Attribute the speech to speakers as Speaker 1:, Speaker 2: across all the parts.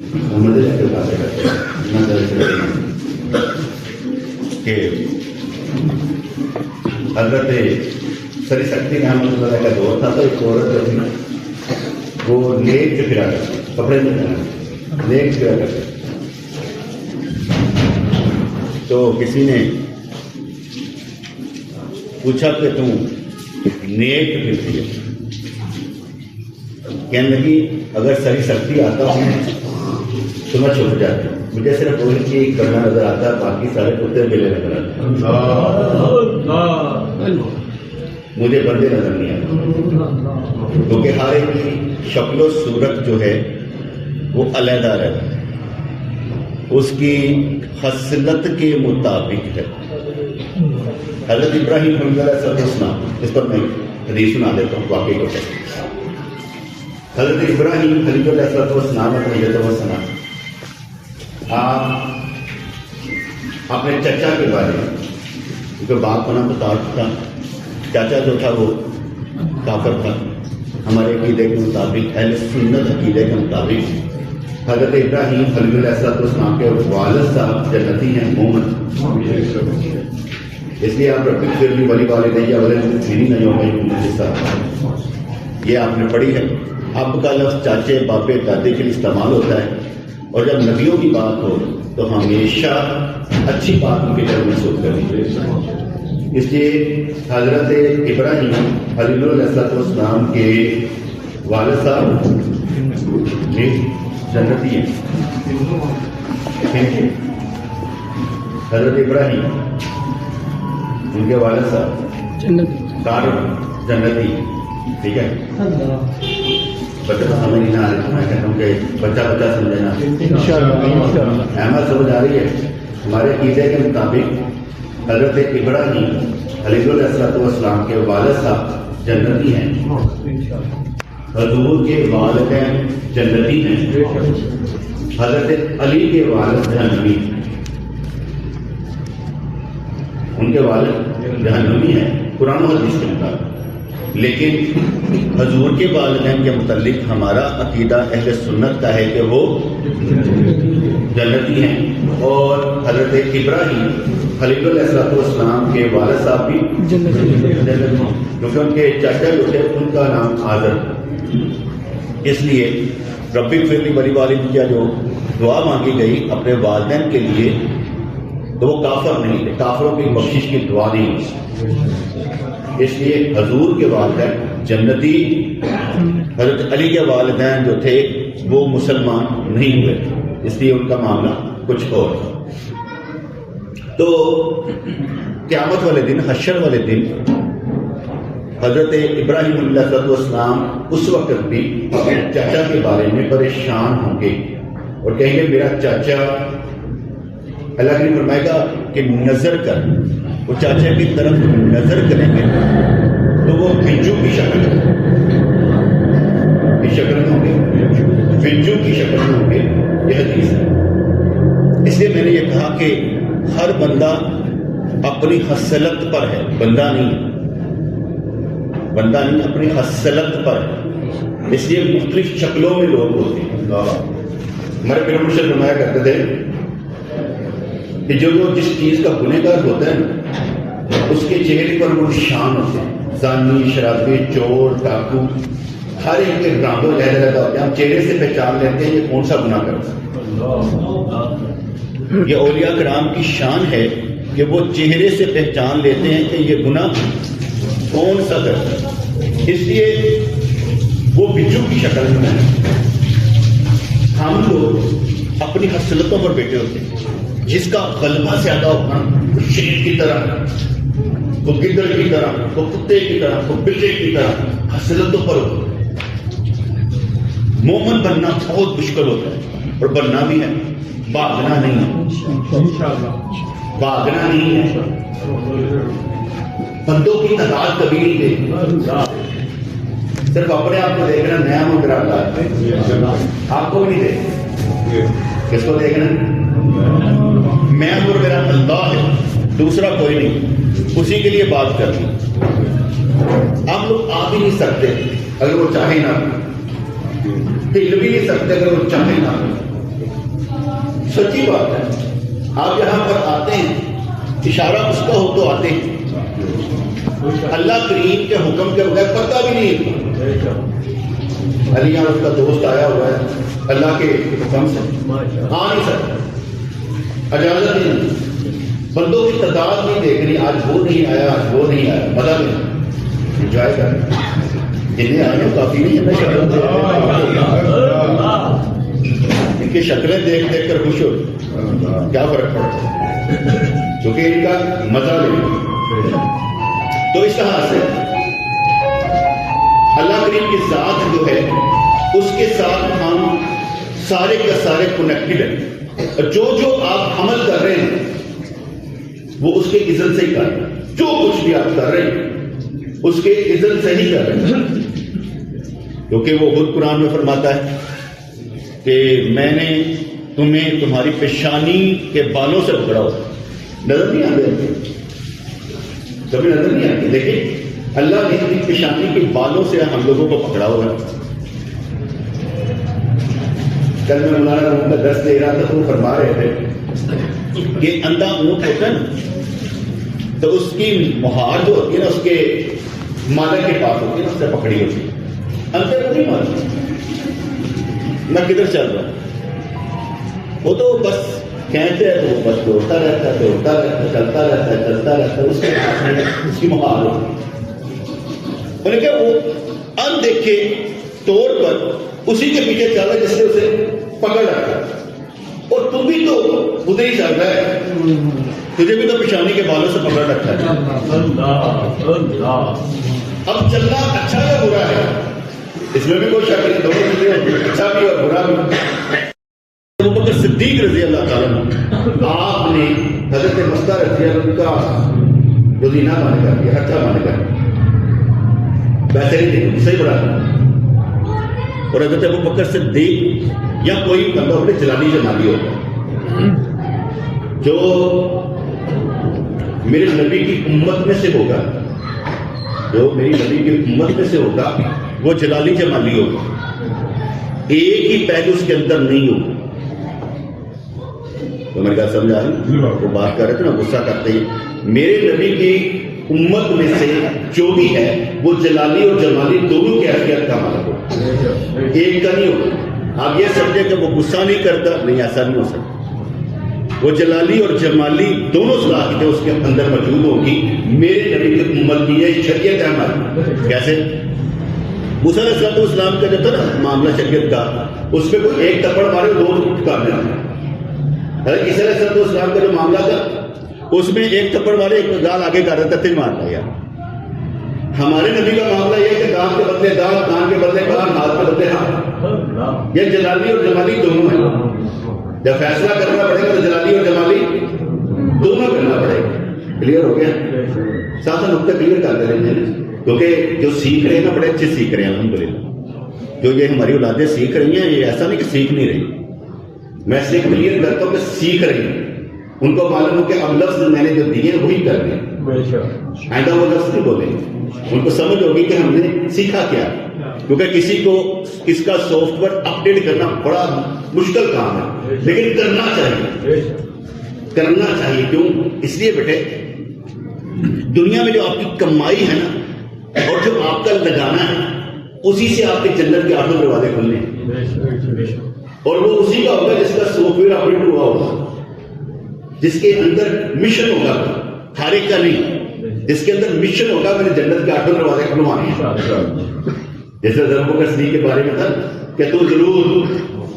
Speaker 1: کہ حضرت سری سکتی احمد اللہ کا دور تھا تو ایک عورت جو تھی نا وہ نیک کے پھرا کرتی، کپڑے میں پہنا نیک پھرا کرتی، تو کسی نے پوچھا کہ تم نیک پھرتی ہے؟ کہنے لگی اگر سری سکتی آتا ہوں تو میں چھپ جاتی ہوں، مجھے صرف وہی چیز کرنا نظر آتا ہے، باقی سارے کتے بلے نظر آتے ہیں، مجھے بندے نظر نہیں آتے، کیونکہ ہر ایک کی شکل و صورت جو ہے وہ علیحدہ رہتا ہے، اس کی خصلت کے مطابق ہے۔ حضرت ابراہیم علیہ السلام، اس پر میں حدیث سنا دیتا ہوں واقعی کو۔ حضرت ابراہیم علیہ السلام آپ اپنے چچا کے بارے میں، کیونکہ باپ کا نام تو تاج تھا، چاچا جو تھا وہ کافر تھا، ہمارے عقیدے کے مطابق، اہل سنت عقیدے کے مطابق حضرت ابراہیم علیہ السلام کے والد صاحب جنتی ہیں، مومن، اس لیے آپ ربی ولی والدیہ والدین یہ آپ نے پڑھی ہے۔ اب کا لفظ چاچے باپے دادے کے لیے استعمال ہوتا ہے، اور جب نبیوں کی بات ہو تو ہمیشہ اچھی بات ان کی طرف منسوخ کرنی چاہیے۔ اس لیے حضرت ابراہیم علیہ السلام کے والد صاحب جنتی ہیں، حضرت ابراہیم ان کے والد صاحب جنتی، ٹھیک ہے؟ بچہ تو سمجھ نہیں آ رہی، میں کہتا ہوں کہ بچہ سمجھنا احمد سمجھ آ رہی ہے۔ ہمارے عقیدے کے مطابق حضرت ابراہیم علیہ السلام کے والد صاحب جنتی ہیں، حضور کے والدین جنتی ہیں، حضرت علی کے والد جہنمی ہیں، ان کے والد جہنمی ہیں قرآن و حدیث کے مطابق، لیکن حضور کے والدین کے متعلق ہمارا عقیدہ اہل سنت کا ہے کہ وہ جنتی ہیں، اور حضرت ابراہیم علیہ السلام کے والد صاحب بھی جنتی ہیں، کیونکہ ان کے چاچا جو تھے ان کا نام آذر تھا۔ اس لیے ربی اغفر لی ولی والدیہ جو دعا مانگی گئی اپنے والدین کے لیے، تو وہ کافر نہیں تھے، کافروں کی بخشش کی دعا نہیں تھی، اس لیے حضور کے والدین جنتی، حضرت علی کے والدین جو تھے وہ مسلمان نہیں ہوئے، اس لیے ان کا معاملہ کچھ اور تھا۔ تو قیامت والے دن، حشر والے دن، حضرت ابراہیم علیہ السلام اس وقت بھی اپنے چاچا کے بارے میں پریشان ہوں گے اور کہیں گے میرا چاچا، اللہ نے فرمائے گا کہ نظر کر، وہ چاچا کی طرف نظر کریں گے تو وہ بنجو کی شکل میں ہوں گے، بنجو کی شکل میں ہوں گے، یہ حدیث ہے۔ اس لیے میں نے یہ کہا کہ ہر بندہ اپنی خصلت پر ہے، بندہ نہیں اپنی خصلت پر ہے، اس لیے مختلف شکلوں میں لوگ ہوتے ہیں۔ ہمارے پیر مرشد فرمایا کرتے تھے کہ جو جس چیز کا گنہگار ہوتا ہے نا، اس کے چہرے پر وہ نشان ہوتے ہیں، زانی، شرابی، چور، ڈاکو، ہر ایک کے برانڈوں علیحدہ ہوتے ہیں، ہم چہرے سے پہچان لیتے ہیں یہ کون سا گناہ کرتا ہے۔ یہ اولیاء کرام کی شان ہے کہ وہ چہرے سے پہچان لیتے ہیں کہ یہ گناہ کون سا کرتا ہے، اس لیے وہ بجو کی شکل میں ہے۔ ہم لوگ اپنی خصلتوں پر بیٹھے ہوتے ہیں، جس کا غلبہ زیادہ ہوگا وہ شیر کی طرح، وہ گدڑ کی طرح، وہ کتے کی طرح، وہ بلے کی طرح خصلتوں پر ہوگا۔ مومن بننا بہت مشکل ہوتا ہے، اور بننا بھی ہے، بھاگنا نہیں ہے، بھاگنا نہیں ہے۔ بندوں کی تعداد کبھی نہیں دیکھنا، صرف اپنے آپ کو دیکھنا، نیا منظر آتا ہے، آپ کو بھی نہیں دیکھنا، کس کو دیکھنا؟ میں اور میرا اللہ ہے، دوسرا کوئی نہیں، اسی کے لیے بات کرنی۔ ہم لوگ آ بھی نہیں سکتے اگر وہ چاہے نہ، ہل بھی نہیں سکتے اگر وہ چاہے نہ، سچی بات ہے. آپ یہاں پر آتے ہیں, اشارہ اس کا ہو تو آتے ہیں. اللہ کریم کے حکم کے بغیر پتہ بھی نہیں ہے. علی اور اس کا دوست آیا ہوا ہے, اللہ کے حکم سے آ نہیں سکتا, اجازت نہیں. بندوں کی تعداد نہیں دیکھنی, آج وہ نہیں آیا, آج وہ نہیں آیا, مزہ نہیں, انجوائے کرنا. جنہیں آئے ہیں کافی نہیں ہے, ان کی شکلیں دیکھ دیکھ کر خوش ہو, کیا فرق پڑتا ہے, کیونکہ ان کا مزہ لے. تو اس طرح سے اللہ کریم کی ذات جو ہے اس کے ساتھ ہم سارے کا سارے کنیکٹڈ ہیں. جو جو آپ عمل کر رہے ہیں وہ اس کے اذن سے ہی کر رہے ہیں. جو کچھ بھی آپ کر رہے ہیں اس کے اذن سے ہی کر رہے ہیں, کیونکہ وہ خود قرآن میں فرماتا ہے کہ میں نے تمہیں تمہاری پیشانی کے بالوں سے پکڑا ہو. نظر نہیں آتے, کبھی نظر نہیں آتی, لیکن اللہ نے اپنی پیشانی کے بالوں سے ہم لوگوں کو پکڑا ہوا ہے. کل میں مولانا روم کا درس دے رہا تھا تو وہ فرما رہے تھے کہ اندھا اونٹ ہوتا ہے نا, تو اس کی مہار جو ہوتی ہے نا اس کے مالک کے پاس ہوتی ہے نا, اس سے پکڑی ہوتی ہے. اندھے کو نہیں مانتے میں کدھر چل رہا ہوں, وہ تو بس کہتے ہیں تو بس دوڑتا رہتا ہے, دوڑتا رہتا ہے, چلتا رہتا ہے, چلتا رہتا ہے. اس کے ہاتھ میں اس کی مہار ہوتی ہے. کہ وہ اندیکھے طور پر اسی کے پیچھے چل رہا ہے جس سے اسے پکڑ رکھا ہے, اور تم بھی تو ادھر ہی چل رہا ہے, تجھے بھی تو پیشانی کے بالوں سے پکڑ رکھا ہے. اب چلنا اچھا یا برا ہے اس میں بھی کوئی شک نہیں, دونوں چیزیں اچھا بھی اور برا بھی. ابو بکر صدیق رضی اللہ تعالیٰ آپ نے حضرت مستہ رضی اللہ کا گزینہ مانے کر دیا, اچھا مانے کر دیا, ویسے نہیں دیکھو صحیح بڑا. اور حضرت ابو بکر صدیق یا کوئی بندہ اپنے جلالی جمالی ہوگا جو میرے نبی کی امت میں سے ہوگا, جو میری نبی کی امت میں سے ہوگا وہ جلالی جمالی ہوگا, ایک ہی پہلو اس کے اندر نہیں ہوگا. تو میری بات سمجھ آ رہی, وہ بات کر رہے تھے نا غصہ کرتے ہی, میرے نبی کی امت میں سے جو بھی ہے وہ جلالی اور جمالی دونوں کی حیثیت کا مالک ہو, ایک کا نہیں ہوگا. آپ یہ سمجھے کہ وہ غصہ نہیں کرتا, نہیں, ایسا نہیں ہو سکتا. وہ جلالی اور جمالی دونوں صلاحیتیں اس کے اندر موجود ہوگی. میرے نبی کی امت کی یہ شریعت ہے ہماری. کیسے موسیٰ علیہ السلام کا جو تھا نا معاملہ شریعت کا, اس میں کوئی ایک تھپڑ مارے دو کاٹنے آتے. حضرت عیسیٰ علیہ السلام کا جو معاملہ تھا اس میں ایک تھپڑ مارے ایک گال آگے کر رہا تھا, پھر مارتا ہے. ہمارے نبی کا معاملہ یہ ہے کہ دانت کے بدلے دانت, کان کے بدلے کان, ہاتھ کے بدلے ہاتھ. یہ جلالی اور جمالی دونوں ہیں. جب فیصلہ کرنا پڑے گا تو جلالی اور جمالی دونوں کرنا پڑے گا. کلیئر ہو گیا؟ ساتھ نقطہ کلیئر کرتے رہتے ہیں, کیونکہ جو سیکھ رہے ہیں نا بڑے اچھے سیکھ رہے ہیں الحمدللہ. جو یہ ہماری اولادیں سیکھ رہی ہیں, یہ ایسا نہیں کہ سیکھ نہیں رہی, میں اس لیے کلیئر کرتا ہوں کہ سیکھ رہی ہیں. ان کو معلوم ہو کہ اب لفظ میں نے جو دیے وہی کر دیں, آئندہ وہ لفظ نہیں بولیں. ان کو سمجھ ہوگی کہ ہم نے سیکھا کیا, کیونکہ کسی کو اس کا سافٹ ویئر اپڈیٹ کرنا بڑا مشکل کام ہے, لیکن کرنا چاہیے, کرنا چاہیے. کیوں؟ اس لیے بیٹے دنیا میں جو آپ کی کمائی ہے نا اور جو آپ کا لگانا ہے اسی سے آپ کے جنت کے 8 دروازے کھلنے ہیں, اور وہ اسی کا ہوگا جس کا سافٹ ویئر اپڈیٹ ہوا ہوگا, جس کے اندر مشن ہوگا, ہر ایک کا نہیں, جس کے اندر مشن ہوگا میں نے جنت کے 8 دروازے کھلوانے ہیں. جیسے ابو بکر صدیق کے بارے میں تھا کہ تو ضرور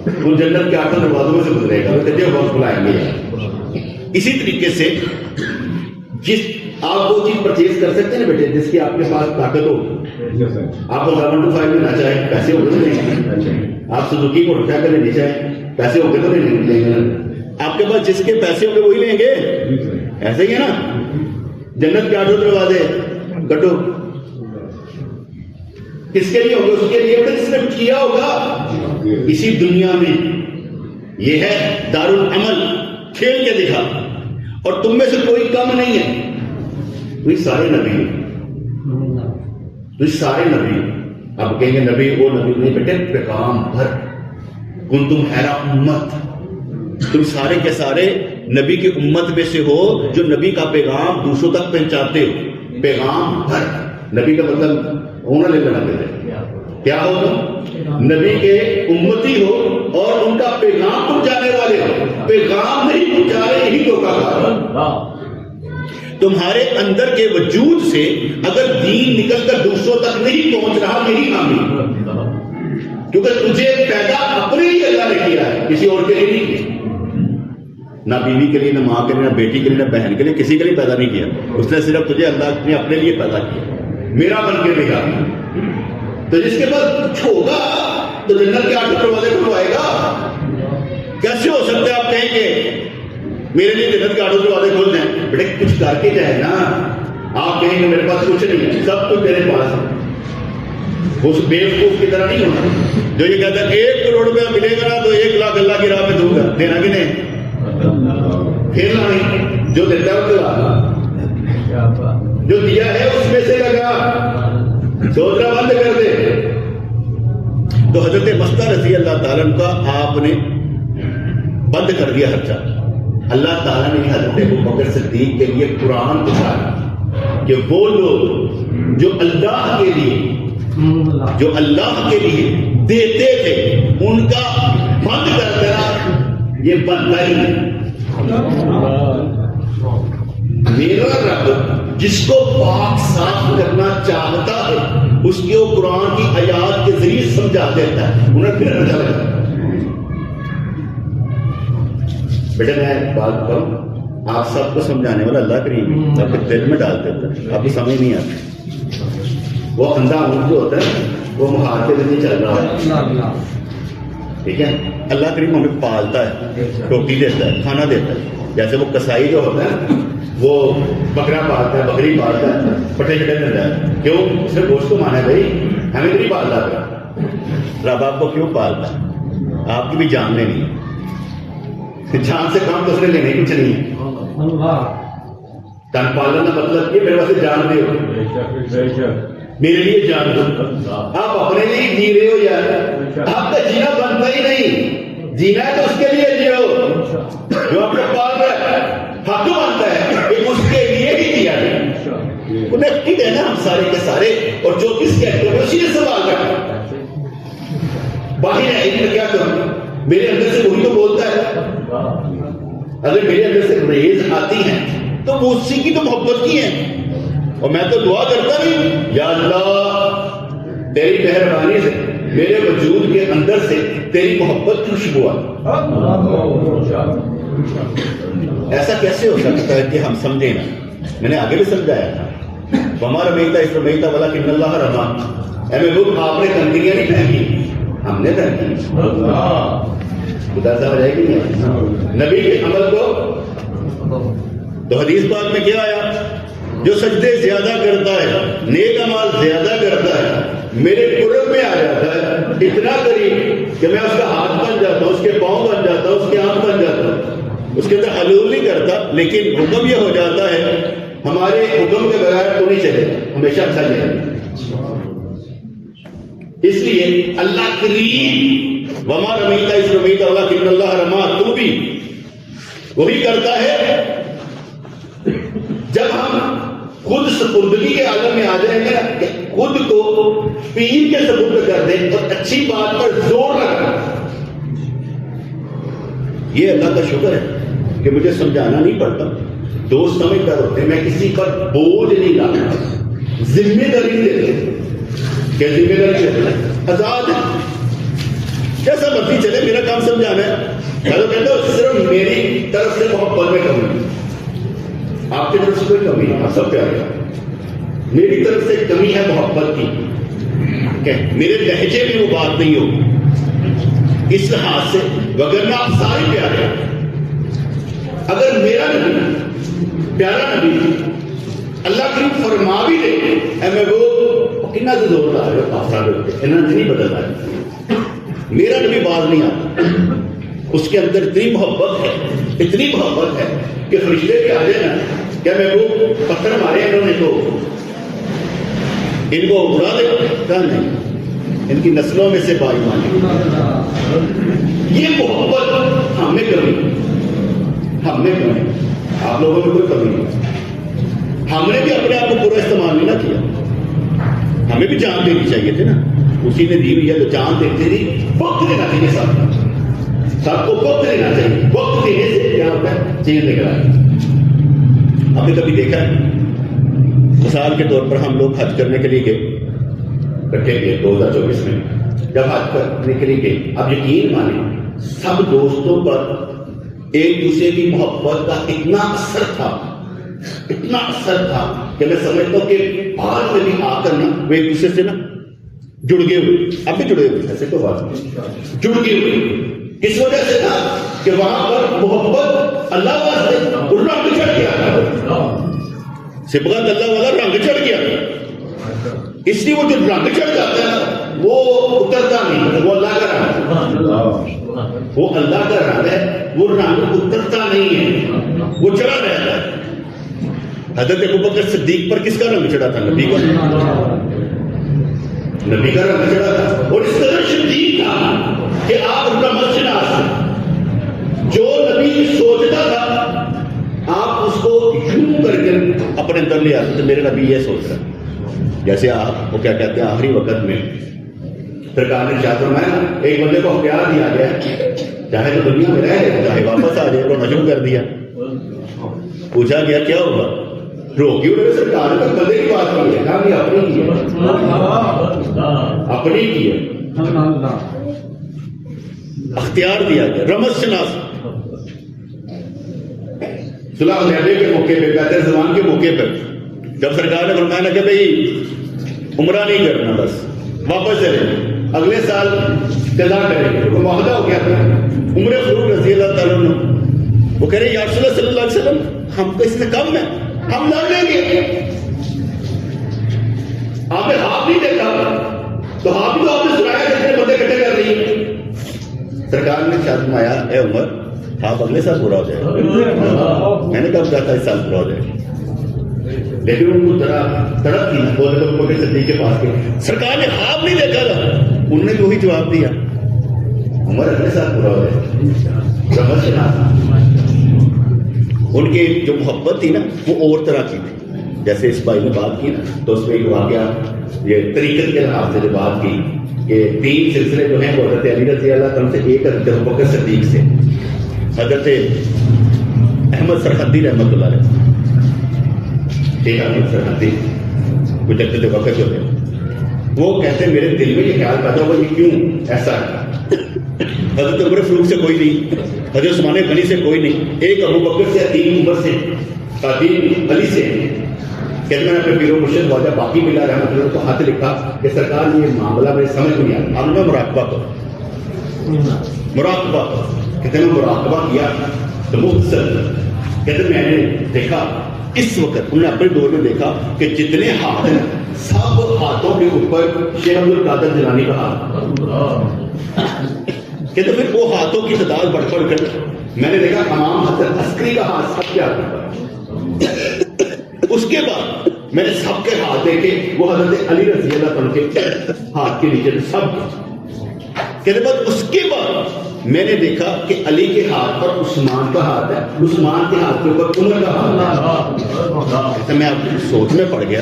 Speaker 1: تو جنت کے 8 دروازوں میں سے گزرے گا, تجھے وقت بلائیں گے. اسی طریقے سے جس آپ وہ چیز پرچیز کر سکتے ہیں نا بیٹے جس کی آپ کے پاس طاقت ہو. آپ کو 725 میں نہ چاہیں پیسے ہو کے تو نہیں, آپ سزوکی کو اٹھا کر نہیں چاہیں پیسے ہو کے تو نہیں لیں گے. آپ کے پاس جس کے پیسے ہوں گے وہی لیں گے, ایسے ہی ہے نا. جنت کے 8 دروازے کٹو, کس کے لیے ہوں گے؟ اس کے لیے جس نے کچھ کیا ہوگا اسی دنیا میں. یہ ہے دار العمل, کھیل کے دکھا, اور تم میں سے کوئی کم نہیں ہے. تو سارے نبی, تو سارے نبی. اب کہیں گے نبی وہ نبی نہیں بیٹے, پیغام بھر. کنتم خیر امت, تم سارے کے سارے نبی کی امت میں سے ہو جو نبی کا پیغام دوسروں تک پہنچاتے ہو. پیغام ہر نبی کا مطلب ہونا لے لینا پہلے کیا ہو تم نبی کے امتی ہو اور ان کا پیغام پہنچانے والے ہو. پیغام نہیں پہنچا رہے یہی دھوکہ کار. تمہارے اندر کے وجود سے اگر دین نکل کر دوسروں تک نہیں پہنچ رہا یہی کامی. کیونکہ تجھے پیدا اپنے لیے اللہ نے کیا ہے, کسی اور کے لیے نہیں کیا. نہ بیوی کے لیے, نہ ماں کے لیے, نہ بیٹی کے لیے, نہ بہن کے لیے, کسی کے لیے پیدا نہیں کیا. اس نے صرف تجھے اللہ نے اپنے لیے پیدا کیا, میرا بن کے بھیجا. تو جس کے پاس کچھ ہوگا تو جنت کے 8 دروازے کھلوائے گا. کیسے ہو سکتا ہے آپ کہیں گے میرے لیے جنت کے 8 دروازے کھل جائیں؟ بیٹے کچھ کر کے جائے نا. آپ کہیں گے میرے پاس کچھ نہیں ہے, سب کچھ تیرے پاس ہے. اس بیوقوف کی طرح نہیں ہونا جو یہ کہتا ہے 1 کروڑ روپیہ ملے گا نا تو 1 لاکھ اللہ کی راہ پہ دوں گا. دینا کہ نہیں؟ کھیلنا نہیں. جو دیتا ہے وہ دلا, جو دیا ہے اس میں سے لگا. سوچنا بند کر دے. تو حضرت مستہ رضی اللہ تعالیٰ کا آپ نے بند کر دیا خرچہ. اللہ تعالیٰ نے حضرت ابوبکر صدیق کے لیے قرآن اتارا کہ وہ لوگ جو اللہ کے لیے دیتے تھے ان کا بند کر دینا یہ بنتا ہی نہیں. میرا رب جس کو پاک صاف کرنا چاہتا ہے اس کے وہ قرآن کی آیات کے ذریعے سمجھا دیتا ہے. انہیں پھر اچھا لگتا ہے. بیٹا میں بات کروں, آپ سب کو سمجھانے والا اللہ کریم آپ کے دل میں ڈال دیتا ہے, آپ کو سمجھ نہیں آتی. وہ اندھا اونٹ جو ہوتا ہے وہ مہار کے ذریعے چل رہا ہے, ٹھیک ہے. اللہ کریم ہمیں پالتا ہے, روٹی دیتا ہے, کھانا دیتا ہے. جیسے وہ کسائی جو ہوتا ہے وہ بکرا پالتا ہے, بکری پالتا ہے, پٹے چٹے مل جائے. کیوں؟ اس نے گوشت کو مانا ہے بھائی, ہمیں نہیں پالتا تھا. رب آپ کو کیوں پالتا ہے؟ آپ کی بھی جان لینی ہے. جان سے کام تو اس نے لینے کچھ نہیں ہے. تن پالنا مطلب یہ میرے واسطے جان دے ہو, میرے لیے جان دو. آپ اپنے لیے جی رہے ہو یار, آپ کا جینا بنتا ہی نہیں. جینا ہے تو اس کے لیے جیو. جو آپ کو پال رہا ہے حق بنتا ہے کہ اس کے لیے ہی جیا ہے. کنیکٹڈ ہے نا ہم سارے کے سارے, اور جو کس کے اسی نے سوال کرنا. باہر ہے میں کیا کروں, میرے اندر سے وہی تو بولتا ہے. اگر میرے اندر سے ریز آتی ہیں تو وہ اسی کی تو محبت کی ہے. اور میں تو دعا کرتا نہیں یا اللہ تیری مہربانی سے میرے وجود کے اندر سے تیری محبت کی خوشبو آ. ایسا کیسے ہو سکتا ہے کہ ہم سمجھیں نا. میں نے آگے بھی سمجھایا تھا وما رمیتا اس رمیتا ولکن اللہ رما. اے محبوب آپ نے کنکریاں نہیں پھینکی, ہم نے پھینکی. خدا صاحب رہے گی نہیں نبی کے عمل کو. تو حدیث پاک میں کیا آیا, جو سجدے زیادہ کرتا ہے نیک اعمال زیادہ کرتا ہے میرے قرب میں آ جاتا ہے. اتنا قریب کہ میں اس کا ہاتھ بن جاتا ہوں, اس کے پاؤں بن جاتا ہوں, اس کے آنکھ بن جاتا ہوں. اس کے اندر حلول نہیں کرتا لیکن حکم یہ ہو جاتا ہے ہمارے حکم کے بغیر تو نہیں چلے گا, ہمیشہ اچھا چلے گا. اس لیے اللہ کریم وما رمیتا اس رمیتا ولکن اللہ رما, تو بھی وہی کرتا ہے. جب ہم خود سپردگی کے عالم میں آ جائیں گے نا, خود کو پیر کے سپرد کر دیں اور اچھی بات پر زور رکھیں. یہ اللہ کا شکر ہے کہ مجھے سمجھانا نہیں پڑتا. دوست سمجھدار ہوتے ہیں, میں کسی پر بوجھ نہیں لاتا, ذمہ داری دیتے. کیا ذمہ داری دیتے؟ آزاد ہے, جیسا مرضی چلے, میرا کام سمجھانا ہے. میں تو کہتا ہوں صرف میری طرف سے محبت میں کمی, آپ کی طرف سے کوئی کمی نہیں, آپ سب پیارے ہیں. میری طرف سے کمی ہے محبت کی, میرے لہجے میں وہ بات نہیں ہوگی اس لحاظ سے, وگرنہ آپ سارے پیارے ہیں. اگر میرا نبی پیارا نبی اللہ کی فرما بھی دے اے میں وہ کتنا زور لا رہے ہو, نہیں بدل رہا. میرا نبی باز نہیں آتا, اس کے اندر اتنی محبت ہے, اتنی محبت ہے کہ فرشتے بھی آ جائے نا, کیا میں وہ پتھر مارے انہوں نے تو ان کو اڑا دے, کہا نہیں, ان کی نسلوں میں سے بائی مانی. یہ محبت ہمیں کمی لوگوں میں کوئی کمی نہیں. ہم نے بھی اپنے آپ کو پورا استعمال نہیں نہ کیا. ہمیں بھی جان دینی چاہیے تھی نا. اسی نے دی ہوئی ہے تو جان دیتے تھی. وقت دینا چاہیے سب کو وقت دینا چاہیے. وقت دینے سے کیا ہوتا ہے؟ چیز نکل آئے. آپ نے کبھی دیکھا ہے مثال کے طور پر ہم لوگ حج کرنے کے لیے گئے اکٹھے گئے 2024 میں. جب حج کرنے کے لیے گئے اب یقین مانیں سب دوستوں پر ایک دوسرے کی محبت کا اتنا اثر تھا کہ میں سمجھتا ہوں کہ بعد میں بھی آ کر نا وہ ایک دوسرے سے نا جڑ گئے ہوئے. اب بھی جڑے ہوئے ایسے تو بات نہیں. جڑ گئے ہوئے اس وجہ سے تھا کہ وہاں پر محبت اللہ واسطے رنگ چڑھ گیا تھا. سبغت اللہ والا رنگ چڑھ گیا تھا. اس لیے وہ جو رنگ چڑھ جاتا ہے وہ اترتا نہیں. وہ اللہ کا رنگ وہ اللہ کا رنگ ہے. وہ رنگ اترتا نہیں ہے, وہ چڑھا رہتا ہے. حضرت ابوبکر صدیق پر کس کا رنگ چڑھا تھا؟ نبی کا رنگ چڑھا تھا. اور اس طرح شدید تھا کہ آپ ان کا جو نبی سوچتا تھا آپ اس کو یوں کر کے اپنے اندر لے آتے تھے. میرے نبی یہ سوچ رہا ہے. جیسے آپ وہ کیا کہتے ہیں آخری وقت میں سرکار نے کیا فرمایا ایک بندے کو اختیار دیا گیا چاہے تو دنیا میں رہے چاہے واپس آ جائے. رونا شروع کر دیا. پوچھا گیا کیا ہوگا؟ روکی انہوں نے سرکار نے بندے کی بات کی ہے. کہا اپنی کی ہے اختیار دیا گیا. رمز شناس صلح حدیبیہ کے موقع پہ بیعت رضوان کے موقع پر جب سرکار نے فرمایا کہ بھئی عمرہ نہیں کرنا بس واپس چلے اگلے سال قضا کریں. وہ معاہدہ ہو گیا تھا. عمر فاروق رضی اللہ تعالیٰ عنہ وہ کہہ رہے یا رسول اللہ صلی اللہ علیہ وسلم ہم کو اس سے کم ہے ہم لڑ لیں گے. آپ نے ہاتھ نہیں دیکھا تو ہاتھ بھی تو آپ نے سنایا جتنے بندے اکٹھے کر رہی ہیں. سرکار نے شاید فرمایا اے عمر آپ اگلے سال پورا ہو جائے. میں نے کب کہا تھا اس سال پورا ہو جائے لیکن ان کو تڑپ تھی. بولے تو بکر صدیق کے پاس گئے. سرکار نے خواب نہیں دیکھا تھا. انہوں نے بھی وہی جواب دیا عمر اگلے سال پورا ہو جائے. ان کی جو محبت تھی نا وہ اور طرح کی تھی. جیسے اس بھائی نے بات کی نا تو اس میں ایک واقعہ یہ طریقت کے لحاظ سے بات کی کہ 3 سلسلے جو ہیں وہ حضرت علی رضی اللہ عنہ سے ایک حضرت ابوبکر صدیق سے حضرت احمد سرحدی رحمۃ اللہ علیہ ایک احمد سرحدی کچھ حضرت وقت جو ہے وہ کہتے ہیں میرے دل میں یہ خیال پیدا ہوا یہ کیوں ایسا ہے. حضرت عمر فاروق سے کوئی نہیں, حضرت عثمان غنی سے کوئی نہیں, ایک ابوبکر سے 3 عمر سے 3 علی سے. کہتے میں اپنے پیر و مرشد خواجہ باقی ملا رحمۃ اللہ کو خط لکھا کہ سرکار یہ معاملہ میں سمجھ نہیں آیا. ہم نے مراقبہ کہتے ہیں مراقبہ کیا تو مختصر کہتے میں نے دیکھا اس وقت انہوں نے اپنے دور میں دیکھا کہ جتنے ہاتھ ہیں سب ہاتھوں کے اوپر شیخ عبد القادر جیلانی کا ہاتھ. کہتے پھر وہ ہاتھوں کی تعداد بڑھ کر میں نے دیکھا امام حسن عسکری کا ہاتھ سب کے ہاتھ. اس کے بعد میں نے سب کے ہاتھ دیکھے وہ حضرت علی رضی اللہ عنہ کے ہاتھ کے نیچے سب. کہتے بعد اس کے بعد میں نے دیکھا کہ علی کے ہاتھ پر عثمان کا ہاتھ ہے, عثمان کے ہاتھ کے اوپر عمر کا ہاتھ ہے. میں آپ کی سوچ میں پڑ گیا.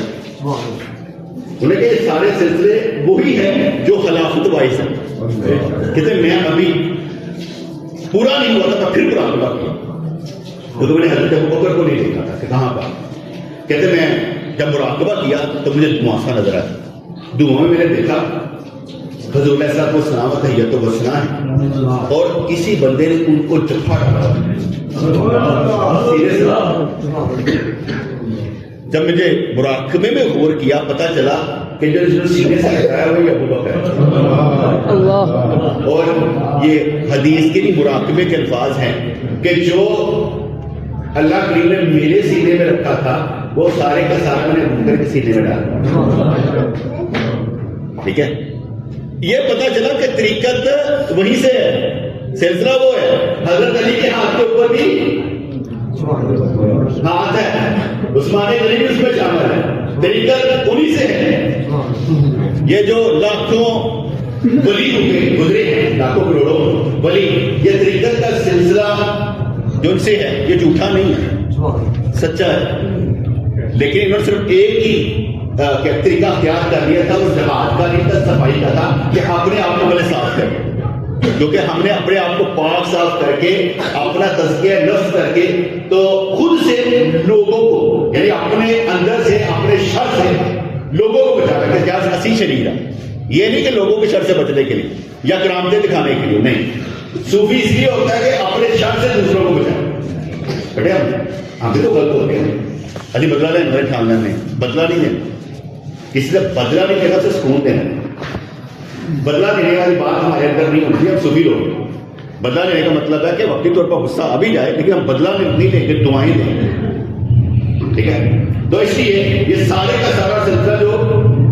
Speaker 1: انہیں کہ یہ سارے سلسلے وہی ہیں جو خلافت وائز ہیں. کہتے میں ابھی پورا نہیں ہوا تھا پھر مراقبہ کیا تو میں نے حضرت ابوبکر کو نہیں دیکھا تھا کہ کہاں پر. کہتے میں جب مراقبہ کیا تو مجھے معاشرہ نظر آیا. دعا میں میں نے دیکھا حضور علیہ الصلوۃ والسلام تحیۃ و ثنا ہے اور کسی بندے نے ان کو جفا ڈالا. جب مجھے مراقبے میں غور کیا پتا چلا کہ جو سینے سے لگایا وہ ابوبکر ہے. اور یہ حدیث کے لیے مراقبے کے الفاظ ہیں کہ جو اللہ کریم نے میرے سینے میں رکھا تھا وہ سارے کا سارا میں نے ابوبکر کے سینے میں ڈالا. ٹھیک ہے, یہ پتا چلا کہ طریقت وہیں سے ہے, سلسلہ وہ ہے. حضرت علی کے ہاتھ کے اوپر بھی ہاتھ ہے, عثمان غنی بھی اس میں شامل ہے. طریقت انہی سے ہے. یہ جو لاکھوں ولی گزرے ہیں, لاکھوں کروڑوں ولی, یہ طریقت کا سلسلہ جو ان سے ہے, یہ جھوٹا نہیں ہے. سچا ہے، لیکن انہوں نے صرف ایک ہی طریقہ اختیار کر لیا تھا، وہ جہاد کا نہیں تھا، صفائی کا تھا کہ اپنے آپ کو پہلے صاف کریں، کیونکہ ہم نے اپنے آپ کو پاک صاف کر کے اپنا تزکیہ نفس کر کے تو خود سے لوگوں کو، یعنی اپنے اندر سے اپنے شر سے لوگوں کو بچانا کہ کیا اسی شریر ہے، یہ نہیں کہ لوگوں کے شر سے بچنے کے لیے یا کرامتیں دکھانے کے لیے، نہیں، صوفی اس لیے ہوتا ہے کہ اپنے شر سے دوسروں کو بچائے۔ بیٹے ہم بھی تو غلط ہوتے ہیں، علی بدلہ لینا میرے ٹھاننا نہیں، بدلہ نہیں دینا، اس لیے بدلہ نہیں دینا سے سکون دینا، بدلہ دینے والی بات ہمارے اندر نہیں ہوتی، ہم صوفی لوگ۔ بدلہ لینے کا مطلب ہے کہ وقتی طور پر غصہ آ بھی جائے لیکن ہم بدلہ نہیں لیں گے، دعائیں دیں گے، ٹھیک ہے؟ تو اس لیے یہ سارے کا سارا سلسلہ جو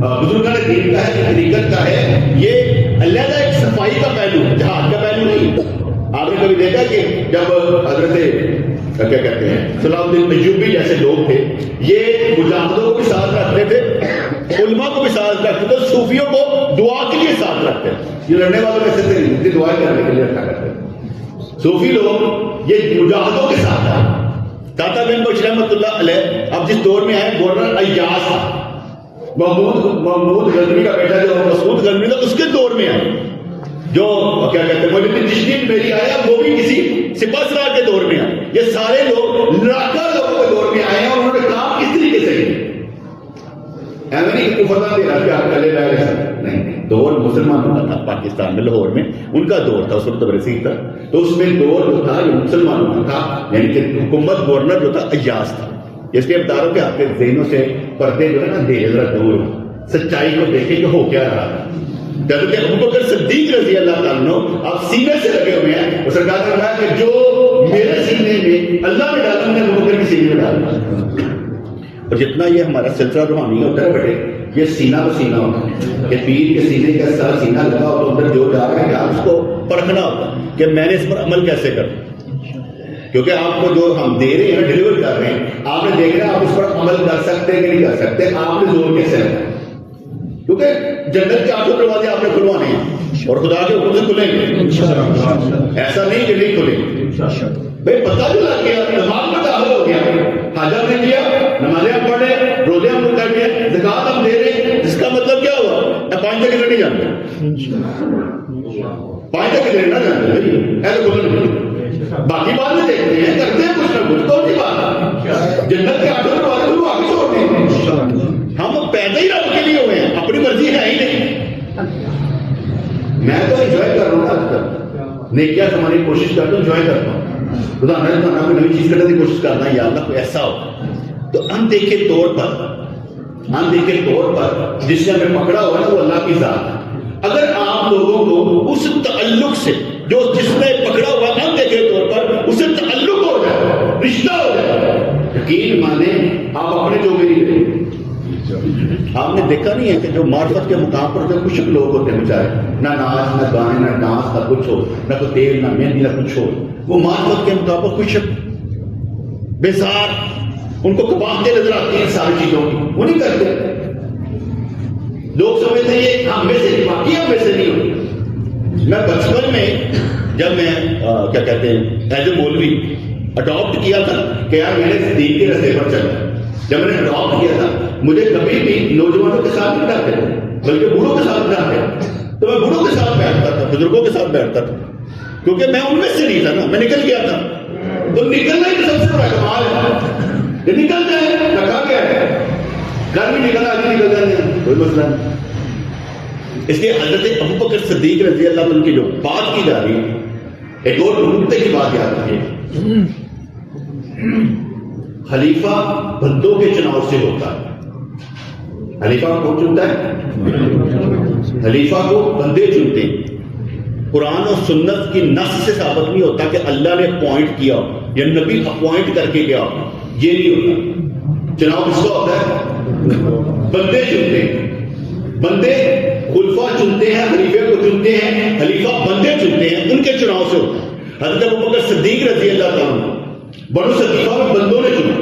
Speaker 1: بزرگان دین کا ہے، حقیقت کا ہے، یہ علیحدہ ایک صفائی کا پہلو، جہاد کا پہلو نہیں۔ آپ نے کبھی دیکھا کہ جب حضرت کیا کہتے ہیں صلاح الدین ایوبی جیسے لوگ تھے، یہ مجاہدوں کو بھی ساتھ رکھتے تھے، علماء کو بھی ساتھ رکھتے تھے، صوفیوں کو دعا کے لیے ساتھ رکھتے تھے، یہ لڑنے والوں میں سے نہیں، دعائیں کرنے کے لیے رکھا کرتے تھے۔ صوفی لوگ یہ مجاہدوں کے ساتھ ہیں۔ داتا بن بخش رحمۃ اللہ علیہ اب جس دور میں آئے، گورنر ایاز تھا، محمود غزنوی کا بیٹا جو مسعود غزنوی تھا، اس کے دور میں آئے، جو کیا کہتے ہیں معین الدین چشتی میری آیا، وہ بھی کسی سپہ سالار کے دور میں آئے۔ یہ سارے لوگ لاکھوں لوگوں کے دور میں آئے ہیں، اور انہوں نے کام کس طریقے سے کیا؟ ایسا نہیں کہ کفر دے رہا کہ آپ پہلے رہ گئے، نہیں، دور مسلمانوں کا تھا پاکستان میں، لاہور میں ان کا دور تھا، اس وقت برسی تھا، تو اس میں دور جو تھا یہ مسلمانوں کا تھا، یعنی کہ حکومت گورنر جو تھا ایاز تھا۔ اس لیے بتا رہا ہوں کہ آپ کے ذہنوں سے پردے جو ہے نا دے ذرا دور، سچائی کو دیکھیں کہ ہو کیا رہا ہے۔ جبکہ ابوبکر صدیق رضی اللہ تعالیٰ عنہ آپ سینے سے لگے ہوئے ہیں، اور سرکار نے کہا کہ جو میرے سینے میں اللہ نے ڈالا، میں ابوبکر کے سینے میں ڈالا۔ اور جتنا یہ ہمارا سلسلہ روحانی ہوتا ہے بیٹے، یہ سینہ بسینہ ہوتا ہے کہ پیر کے سینے کا سارا سینہ لگا ہو تو اندر جو جا رہا ہے آپ اس کو پرکھنا ہوتا ہے کہ میں نے اس پر عمل کیسے کروں، کیونکہ آپ کو جو ہم دے رہے ہیں ڈلیور کر رہے ہیں، آپ نے دیکھنا آپ اس پر عمل کر سکتے ہیں کہ نہیں کر سکتے، آپ نے زور کیسے رکھنا ہے، کیونکہ جنت کے 8 دروازے آپ نے کھلوانے ہیں اور خدا کے حکم سے کھلیں گے، ایسا نہیں کہ نہیں کھلیں گے۔ بھائی پتہ جو لگ گیا، دماغ میں داخل ہو گیا، حاجت نے کیا، نمازیں ہم پڑھ رہے، روزے ہم کر رہے، زکات ہم دے رہے، جس کا مطلب کیا ہوا؟ 5 تک نہیں جانتے، 5 تک نہ جانتے، ایسے بولنا باقی بات میں دیکھتے ہیں، کرتے ہیں کچھ نہ کچھ، کون سی بات؟ جنت کے 8 دروازے کو آگے چھوڑتے ہیں، ہم پیدا ہی رب کے لیے ہوئے ہیں، اپنی مرضی ہے ہی نہیں۔ میں تو انجوائے کر رہا ہوں آج تک، نیکیاں کمانے کی کوشش کرتا ہوں، انجوائے کرتا ہوں، خدا نہ کرنا کوئی نئی چیز کرنے کی کوشش کرنا، یا اللہ کوئی ایسا ہو تو اندیکھے طور پر جس نے ہمیں پکڑا ہوا ہے نا وہ اللہ کی ذات ہے۔ اگر آپ لوگوں کو اس تعلق سے جو جس نے پکڑا ہوا اندیکھے طور پر اسے تعلق ہو جائے، رشتہ ہو جائے، یقین مانے آپ اپنے جو میری کریں۔ آپ نے دیکھا نہیں ہے کہ جو معرفت کے مقام پر جو کچھ لوگ ہوتے ہیں بیچارے، نہ ناچ نہ گانے نہ ڈانس نہ کچھ ہو، نہ کوئی تیل نہ مہندی نہ کچھ ہو، وہ معرفت کے مقام پر کچھ بیزار، ان کو کباہتے نظر آتی ہیں ساری چیزوں کی، وہ نہیں کرتے۔ لوگ سمجھتے ہیں یہ ہم میں سے، باقی ہم میں سے نہیں ہوتی۔ میں بچپن میں جب میں کیا کہتے ہیں ایز اے مولوی اڈاپٹ کیا تھا کہ یار میں نے دین کے رستے پر چلنا، جب میں نے اڈاپٹ کیا تھا مجھے کبھی بھی نوجوانوں کے ساتھ نہیں بیٹھتے تھے بلکہ بوڑھوں کے ساتھ بیٹھتے، تو میں بوڑھوں کے ساتھ بیٹھتا تھا، بزرگوں کے ساتھ بیٹھتا تھا، کیونکہ میں ان میں سے نہیں تھا نا، میں نکل گیا تھا۔ تو نکلنا ہی سب سے بڑا کمال ہے، یہ نکل جائے رکھا گیا ہے، گھر میں نکلنا آگے نکل جائیں گے کوئی مسئلہ نہیں۔ اس لیے حضرت ابوبکر صدیق رضی اللہ عنہ کی جو بات کی جا رہی ہے، ایک اور نقطے کی بات یاد رکھیے، خلیفہ بندوں کے چناؤ سے ہوتا ہے۔ خلیفہ کون چنتا ہے؟ خلیفہ کو بندے چنتے ہیں۔ قرآن و سنت کی نص سے ثابت نہیں ہوتا کہ اللہ نے اپوائنٹ کیا یا نبی اپوائنٹ کر کے گیا، یہ نہیں ہوتا۔ چناؤ کس کا ہوتا ہے؟ بندے چنتے ہیں، بندے خلفاء چنتے ہیں، خلیفے کو چنتے ہیں، خلیفہ بندے چنتے ہیں، ان کے چناؤ سے ہوتا ہے۔ حضرت ابوبکر صدیق رضی اللہ تعالیٰ بنو ثقیفہ میں بندوں نے چنا،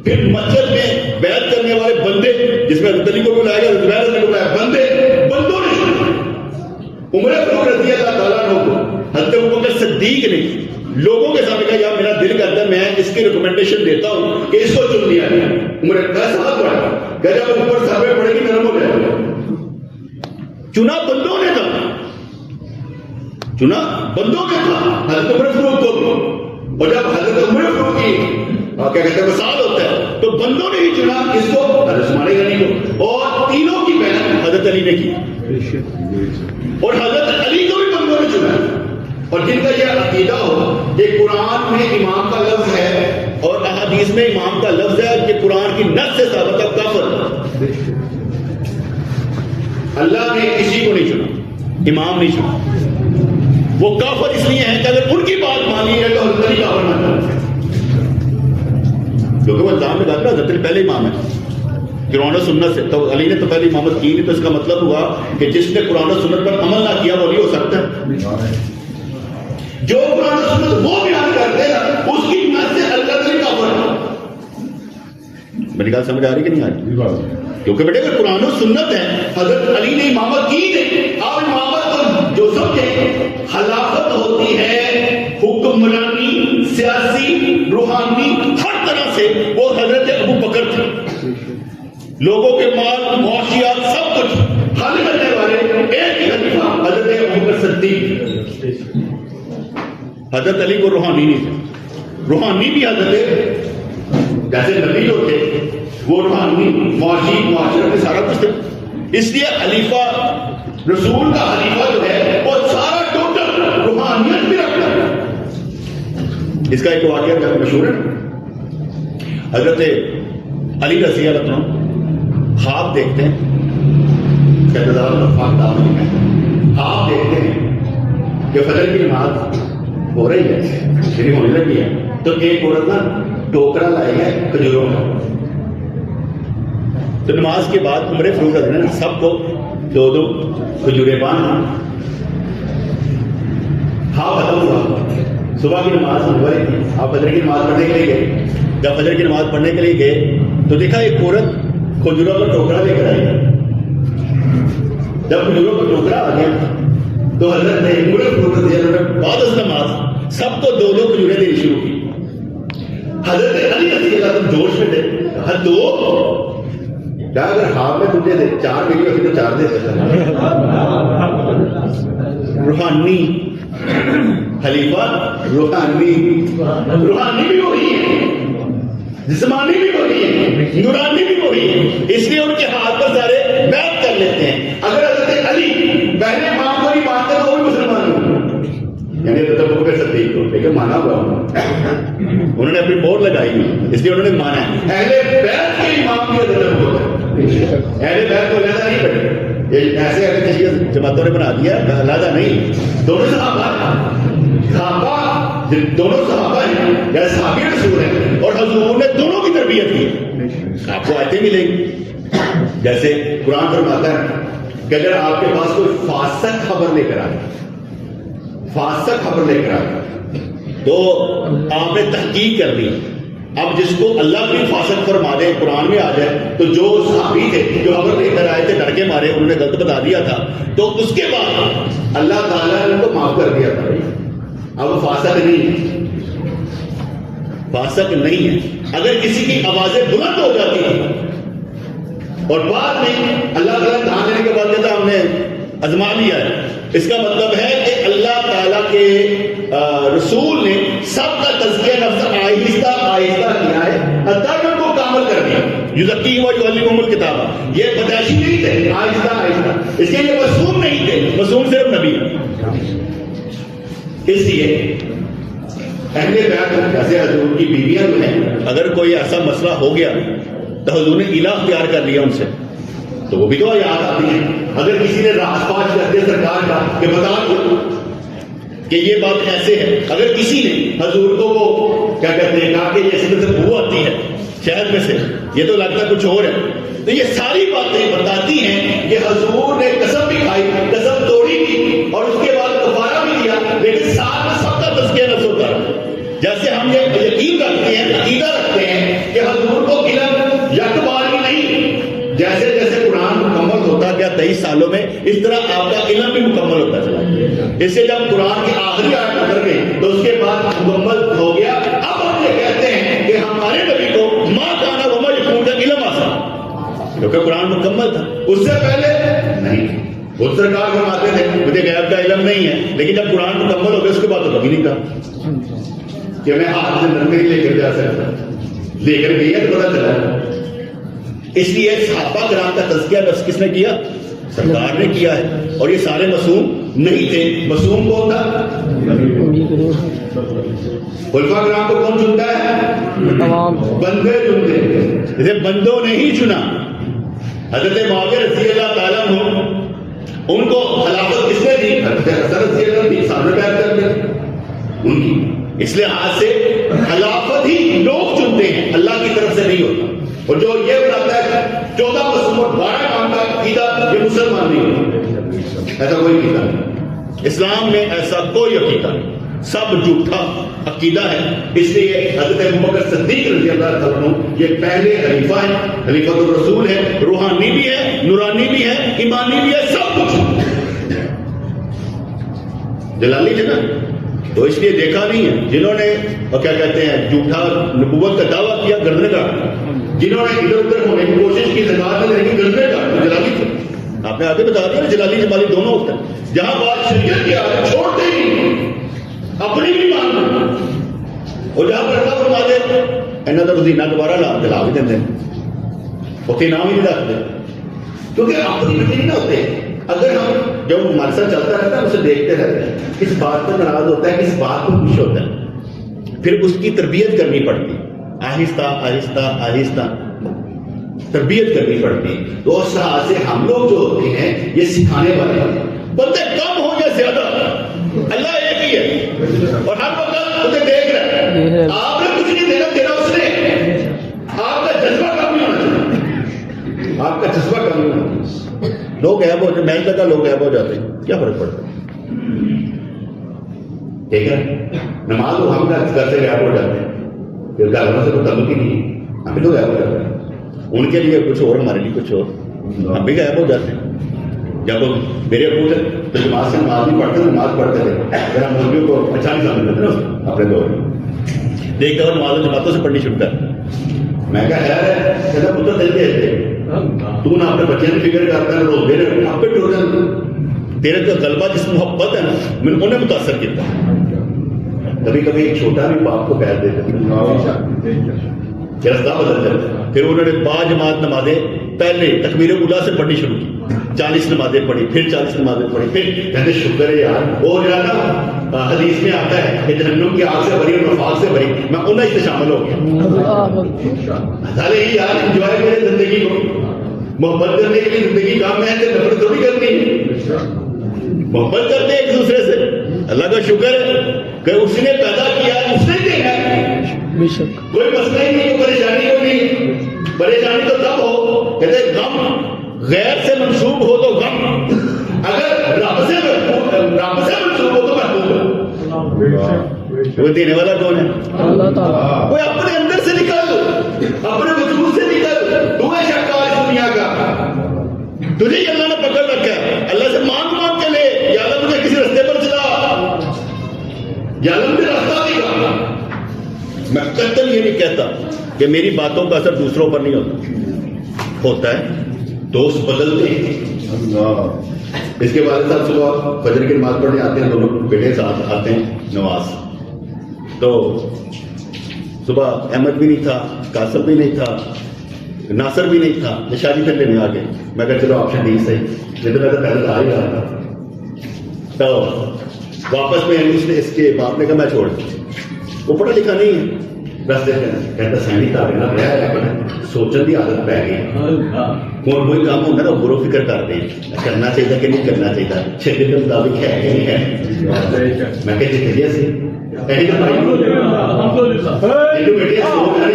Speaker 1: پھر مسجد میں بیعت کرنے والے بندے، جس میں حضرت علی کو بلایا گیا، حضرت زبیر کو بلایا، بندوں نے چنا۔ عمر فاروق رضی اللہ تعالیٰ عنہ کو حضرت ابوبکر صدیق نے لوگوں کے سامنے کہا یار میرا دل کرتا ہے میں اس کی ریکمنڈیشن دیتا ہوں کہ اس کو چن لیا گیا. عمر کیسا ہاتھ بڑھا کہ جب اوپر سر پہ پڑے گی نرم ہو جائے گا. چنا بندوں نے تھا, چنا بندوں نے تھا حضرت عمر فاروق کو. اور جب حضرت عمر فاروق کی کیا کہتے ہیں وصال ہوتا ہے تو بندوں نے ہی چنا اس کو, حضرت عثمان غنی کو, اور تینوں کی بہن حضرت علی نے کی, اور حضرت علی کو بھی بندوں نے چنا. اور جن کا یہ عقیدہ ہو کہ قرآن میں امام کا لفظ ہے اور احادیث میں امام کا لفظ ہے کہ قرآن کی نص سے ثابت ہے, کافر. اللہ نے کسی کو نہیں چنا, امام نہیں چنا. وہ کافر اس لیے ہیں کہ اگر ان کی بات مانی ہے تو حضرت علی کافر نہ کرے, کیونکہ وہ الزام میں کہا حضرت علی پہلے امام ہے قرآن و سنت سے, تو علی نے تو پہلے امامت کی نہیں, تو اس کا مطلب ہوا کہ جس نے قرآن و سنت پر عمل نہ کیا وہ نہیں ہو سکتا. جو قرآن و سنت وہ بیان کرتے ہیں اس کی نص سے اللہ علی کافر ہے. میری بات سمجھ آ رہی کہ نہیں آ رہی؟ کیونکہ بیٹے اگر قرآن و سنت ہے, حضرت علی نے امامت کی نہیں, آپ امامت کو جو سمجھیں خلافت ہوتی ہے حکمرانی, سیاسی, روحانی, ہر طرح سے وہ حضرت ابو بکر تھے. لوگوں کے مال, معاشیات, سب کچھ حل کرنے والے ایک ہی خلیفہ حضرت ابو بکر صدیق. حضرت علی کو روحانی نہیں تھے, روحانی بھی حضرت جیسے نبی جو تھے وہ روحانی, معاشی, معاشرت میں سارا کچھ تھے. اس لیے خلیفہ, رسول کا خلیفہ جو ہے وہ سارا ٹوٹل روحانیت بھی رکھتا ہے. اس کا ایک واقعہ کیا مشہور ہے, حضرت علی رضی اللہ عنہ خواب دیکھتے ہیں, خواب دیکھتے ہیں کہ فجر کی نماز ہو رہی ہے, شروع ہونے لگی ہے, تو ایک عورت نا ٹوکرا لائے ہے کھجوروں کا. تو نماز کے بعد عمر فاروق رضی اللہ عنہ سب کو دو دو کھجوریں باندھ. خواب ختم ہوا, صبح کی نماز ہو رہی تھی, آپ فجر کی نماز پڑھنے کے لیے گئے. جب فجر کی نماز پڑھنے کے لیے گئے تو دیکھا ایک عورت کھجوروں کا ٹوکرا لے کر آئی. جب کھجوروں کا ٹوکرا آ گیا تو حضرت نے عمر فاروق رضی اللہ عنہ بعد از نماز سب کو دو دو کھجوریں دینی شروع کی. حضرت علی رضی اللہ عنہ جوش میں تھے, کہا دو کیا اگر خواب میں تجھے دے 4 ملی ہوتی تو 4 دے سکتا. روحانی خلیفہ, روحانی بھی وہی ہے, جسمانی بھی وہی ہے, نورانی بھی وہی ہے. اس لیے ان کے ہاتھ پر سارے بیعت کر لیتے ہیں. اگر حضرت علی پہلے امام کو نہیں مانتے تو وہ بھی مسلمان ہوتے, یعنی حضرت ابو بکر صدیق کو لیکن مانا ہوا انہوں نے اپنی مہر لگائی, اس لیے انہوں نے مانا ہے. اہل بیت کے امام بھی حضرت ابو بکر, اہل بیت کو علیحدہ نہیں بیٹھے, ایسے اہل تشیع جماعتوں نے بنا دیا, علیحدہ نہیں. دونوں صحابہ دونوں صحابہ ہیں یا صحابی رسول ہیں, اور حضور نے دونوں کی تربیت کی. آپ کو آیتیں ملیں گی جیسے قرآن فرماتا ہے کہ اگر آپ کے پاس کوئی فاسق خبر لے کر آئے, فاسق خبر لے کر آئے تو آپ نے تحقیق کر لی. اب جس کو اللہ بھی فاسق فرما دے, قرآن میں آ جائے, تو جو صحابی تھے جو خبر لے کر آئے تھے ڈر کے مارے, انہوں نے غلط بتا دیا تھا, تو اس کے بعد اللہ تعالیٰ نے ان کو معاف کر دیا تھا. اب وہ فاسق نہیں ہے, فاسق نہیں ہے. اگر کسی کی آوازیں بلند ہو جاتی ہیں اور بعد میں اللہ تعالیٰ دھیان دینے کے بعد کہتا ہم نے آزما لیا ہے, اس کا مطلب ہے کہ اللہ تعالیٰ کے رسول نے سب کا تزکیہ نفس آہستہ آہستہ کیا ہے, حتیٰ کہ ان کو کامل کر دیا. یزکیہم و یعلمہم الکتاب, یہ بدعشی نہیں تھے, آہستہ آہستہ. اس لیے یہ معصوم نہیں تھے, معصوم صرف نبی. اس لیے اہل بیت جیسے حضور کی بیویاں جو ہیں, اگر کوئی ایسا مسئلہ ہو گیا تو حضور نے الہ اختیار کر لیا ان سے, تو وہ بھی تو یاد آتی ہیں. اگر کسی نے راز پاش کر دیا سرکار کا کہ بتا دو کہ یہ بات ایسے ہے, اگر کسی نے حضور کو وہ کیا کہتے ہیں کہا کہ یہ اس سے بو آتی ہے شہد میں سے, یہ تو لگتا کچھ اور ہے, تو یہ ساری باتیں بتاتی ہیں کہ حضور نے قسم بھی کھائی, قسم توڑی بھی, اور اس کے بعد کفارہ بھی دیا, لیکن ساتھ میں سب کا تزکیہ نفس ہوتا ہے. جیسے ہم یہ یقین رکھتے ہیں, عقیدہ رکھتے ہیں کہ حضور کو علم یک بار بھی نہیں, جیسے جیسے قرآن مکمل ہوتا گیا 23 سالوں میں اس طرح آپ کا علم بھی مکمل ہوتا چلا گیا. اس سے جب قرآن کی آخری آیت اتر گئی تو اس کے بعد مکمل ہو گیا. اب ہم یہ کہتے ہیں کہ ہمارے نبی کو ماں کانا وما یکون کا علم آسان، کیونکہ قرآن مکمل تھا. اس سے پہلے نہیں. وہ سرکار فرماتے تھے مجھے غیب کا علم نہیں ہے، لیکن جب قرآن مکمل ہو گیا اس کے بعد تو کبھی نہیں کہا کہ میں ہاتھ سے نرمی لے کر جا سکتا. لے کر گئی ہے تو پتا چلا. اس لیے صحابہ کرام کا تذکیہ بس کس نے کیا؟ سرکار نے کیا ہے. اور یہ سارے معصوم نہیں تھے. معصوم کون تھا؟ خلفاء کرام کو کون چنتا ہے؟ بندے چنتے ہیں. جیسے بندوں نے ہی چنا. حضرت معاویہ رضی اللہ تعالیٰ عنہ ان کو خلافت کس نے دی؟ حضرت حسن رضی اللہ عنہ سامنے بیعت کر دیا ان کی. اس لیے سے خلافت ہی لوگ چنتے ہیں، اللہ کی طرف سے نہیں ہوتا. اور جو یہ بتاتا ہے 14 معصوم اور 12 کام کا عقیدہ، یہ مسلمان نہیں ہوتا. ایسا کوئی عقیدہ نہیں. اسلام میں ایسا کوئی عقیدہ نہیں. سب جھوٹا عقیدہ ہے. اس لیے حضرت ابوبکر صدیق رضی اللہ تعالیٰ عنہ یہ پہلے خلیفہ ہیں، خلیفۃ الرسول ہے. روحانی بھی ہے، نورانی بھی ہے، ایمانی بھی ہے، سب کچھ. جلالی جو نا تو اس لیے دیکھا نہیں ہے جنہوں نے کیا کہتے ہیں جھوٹا نبوت کا دعویٰ کیا گردنے کا، جنہوں نے ادھر ادھر ہونے کی کوشش کی زکات میں لیکن گردنے کا جلالی تھے. آپ نے آگے بتا دیا جلالی جمالی دونوں ہوتے ہیں. جہاں بات شریعت کی عادت چھوڑتے ہی اپنی بھی ماننا، اور جہاں پر اللہ فرما دے انہاں دا زینہ دوبارہ لا بھی دیندے اتنے نام ہی نہیں رکھتے کیونکہ اپنی بھی نہیں ہوتے. اگر ہم جب ہمارے ساتھ چلتا رہتا ہے اسے دیکھتے رہتے ہیں کس بات پر ناراض ہوتا ہے، کس بات پر خوش ہوتا ہے، پھر اس کی تربیت کرنی پڑتی. آہستہ آہستہ آہستہ تربیت کرنی پڑتی. تو اس طرح سے ہم لوگ جو ہوتے ہیں یہ سکھانے والے ہیں. بندے کم ہو یا زیادہ اللہ ایک ہی ہے اور ہر وقت اسے دیکھ رہا ہے. آپ نے کچھ نہیں دینا، دینا اس نے. آپ کا جذبہ کم نہیں ہونا چاہیے. آپ کا جذبہ کم نہیں ہونا چاہیے. لوگ غائب ہو جاتے، محنت لگا لوگ غائب ہو جاتے ہیں، کیا فرق پڑتا ہے؟ ٹھیک ہے. نماز وہ ہم گھر سے غائب ہو جاتے ہیں، پھر گھر والوں سے کوئی تعلق ہی نہیں، ہم بھی تو غائب ہو جاتے ہیں. ان کے لیے کچھ اور، ہمارے لیے کچھ اور، ہم بھی غائب ہو جاتے ہیں. جب میرے ابو تھے تو جماعت سے نماز نہیں پڑھتے، نماز پڑھتے تھے. میرا مرغیوں کو اچھا نہیں سمجھتے تھے نا اپنے دور میں. دیکھ کر نماز جماعتوں سے پڑھنی شروع کر. میں کہا خیر ہے کہتا پتر دل کے تو نہ اپنے بچے کی فکر کرتا ہے، روز دے رہے آپ پہ ٹو رہے. تیرے کا غلبہ جس محبت ہے نا میں نے انہیں متاثر کیا. کبھی کبھی ایک چھوٹا بھی باپ کو پیر دیتے رستہ بدل جاتا. پھر انہوں نے 5 جماعت نمازیں پہلے تکبیر اولیٰ سے پڑھنی شروع کی، 40 نمازیں پڑھی، پھر 40 نمازیں پڑھی. پھر کہتے شکر ہے یار وہ جو ہے نا حدیث میں آتا ہے کہ جہنم کی آگ سے بھری اور نفاق سے بھری، میں انہیں سے شامل ہو گیا. ارے یار انجوائے کرے زندگی کو، محبت کرنے کے لیے زندگی کام میں ہے کہ نفرت تھوڑی کرنی ہے. محبت کرتے ہیں ایک دوسرے سے. اللہ کا شکر ہے کہ اس نے پیدا کیا، اس نے دیکھا. کوئی مسئلہ ہی نہیں، کوئی پریشانی ہو نہیں. پریشانی تو تب ہو کہتے غم غیر سے منسوب ہو تو غم، اگر رب سے منسوب ہو تو محبوب. وہ دینے والا کون ہے؟ اللہ تعالیٰ. کوئی اپنے اندر سے نکل، اپنے وجود سے نکل. تو ہے شکار اس دنیا کا، تجھے ہی اللہ نے پکڑ رکھا ہے. اللہ سے مانگ کے لے، یا اللہ مجھے کسی رستے پر چلا، یا اللہ مجھے راستہ دکھا. میں قطعاً یہ نہیں کہتا کہ میری باتوں کا اثر دوسروں پر نہیں ہوتا ہے. دوست بدلتے ہیں. اس کے بعد صاحب صبح فجر کی نماز پڑھنے آتے ہیں، دونوں بیٹے ساتھ آتے ہیں نماز. تو صبح احمد بھی نہیں تھا، قاسم بھی نہیں تھا، ناصر بھی نہیں تھا. یہ شادی کر لینے آ گئے. میں کہا چلو آپ سے ٹھیک صحیح، لیکن میں تو پہلے آ ہی رہا تھا. تو واپس میں اس کے باپ نے کہا میں چھوڑ دوں، وہ پڑھا لکھا نہیں ہے. رستے کہتا سینی تابے نہ رہا، سوچنے کی عادت پی گئی. کون کوئی کام ہوتا ہے نا غور و فکر کرتے ہیں کرنا چاہیے کہ نہیں کرنا چاہیے، شریعت کے مطابق ہے کہ نہیں ہے. میں کہ چلیے سی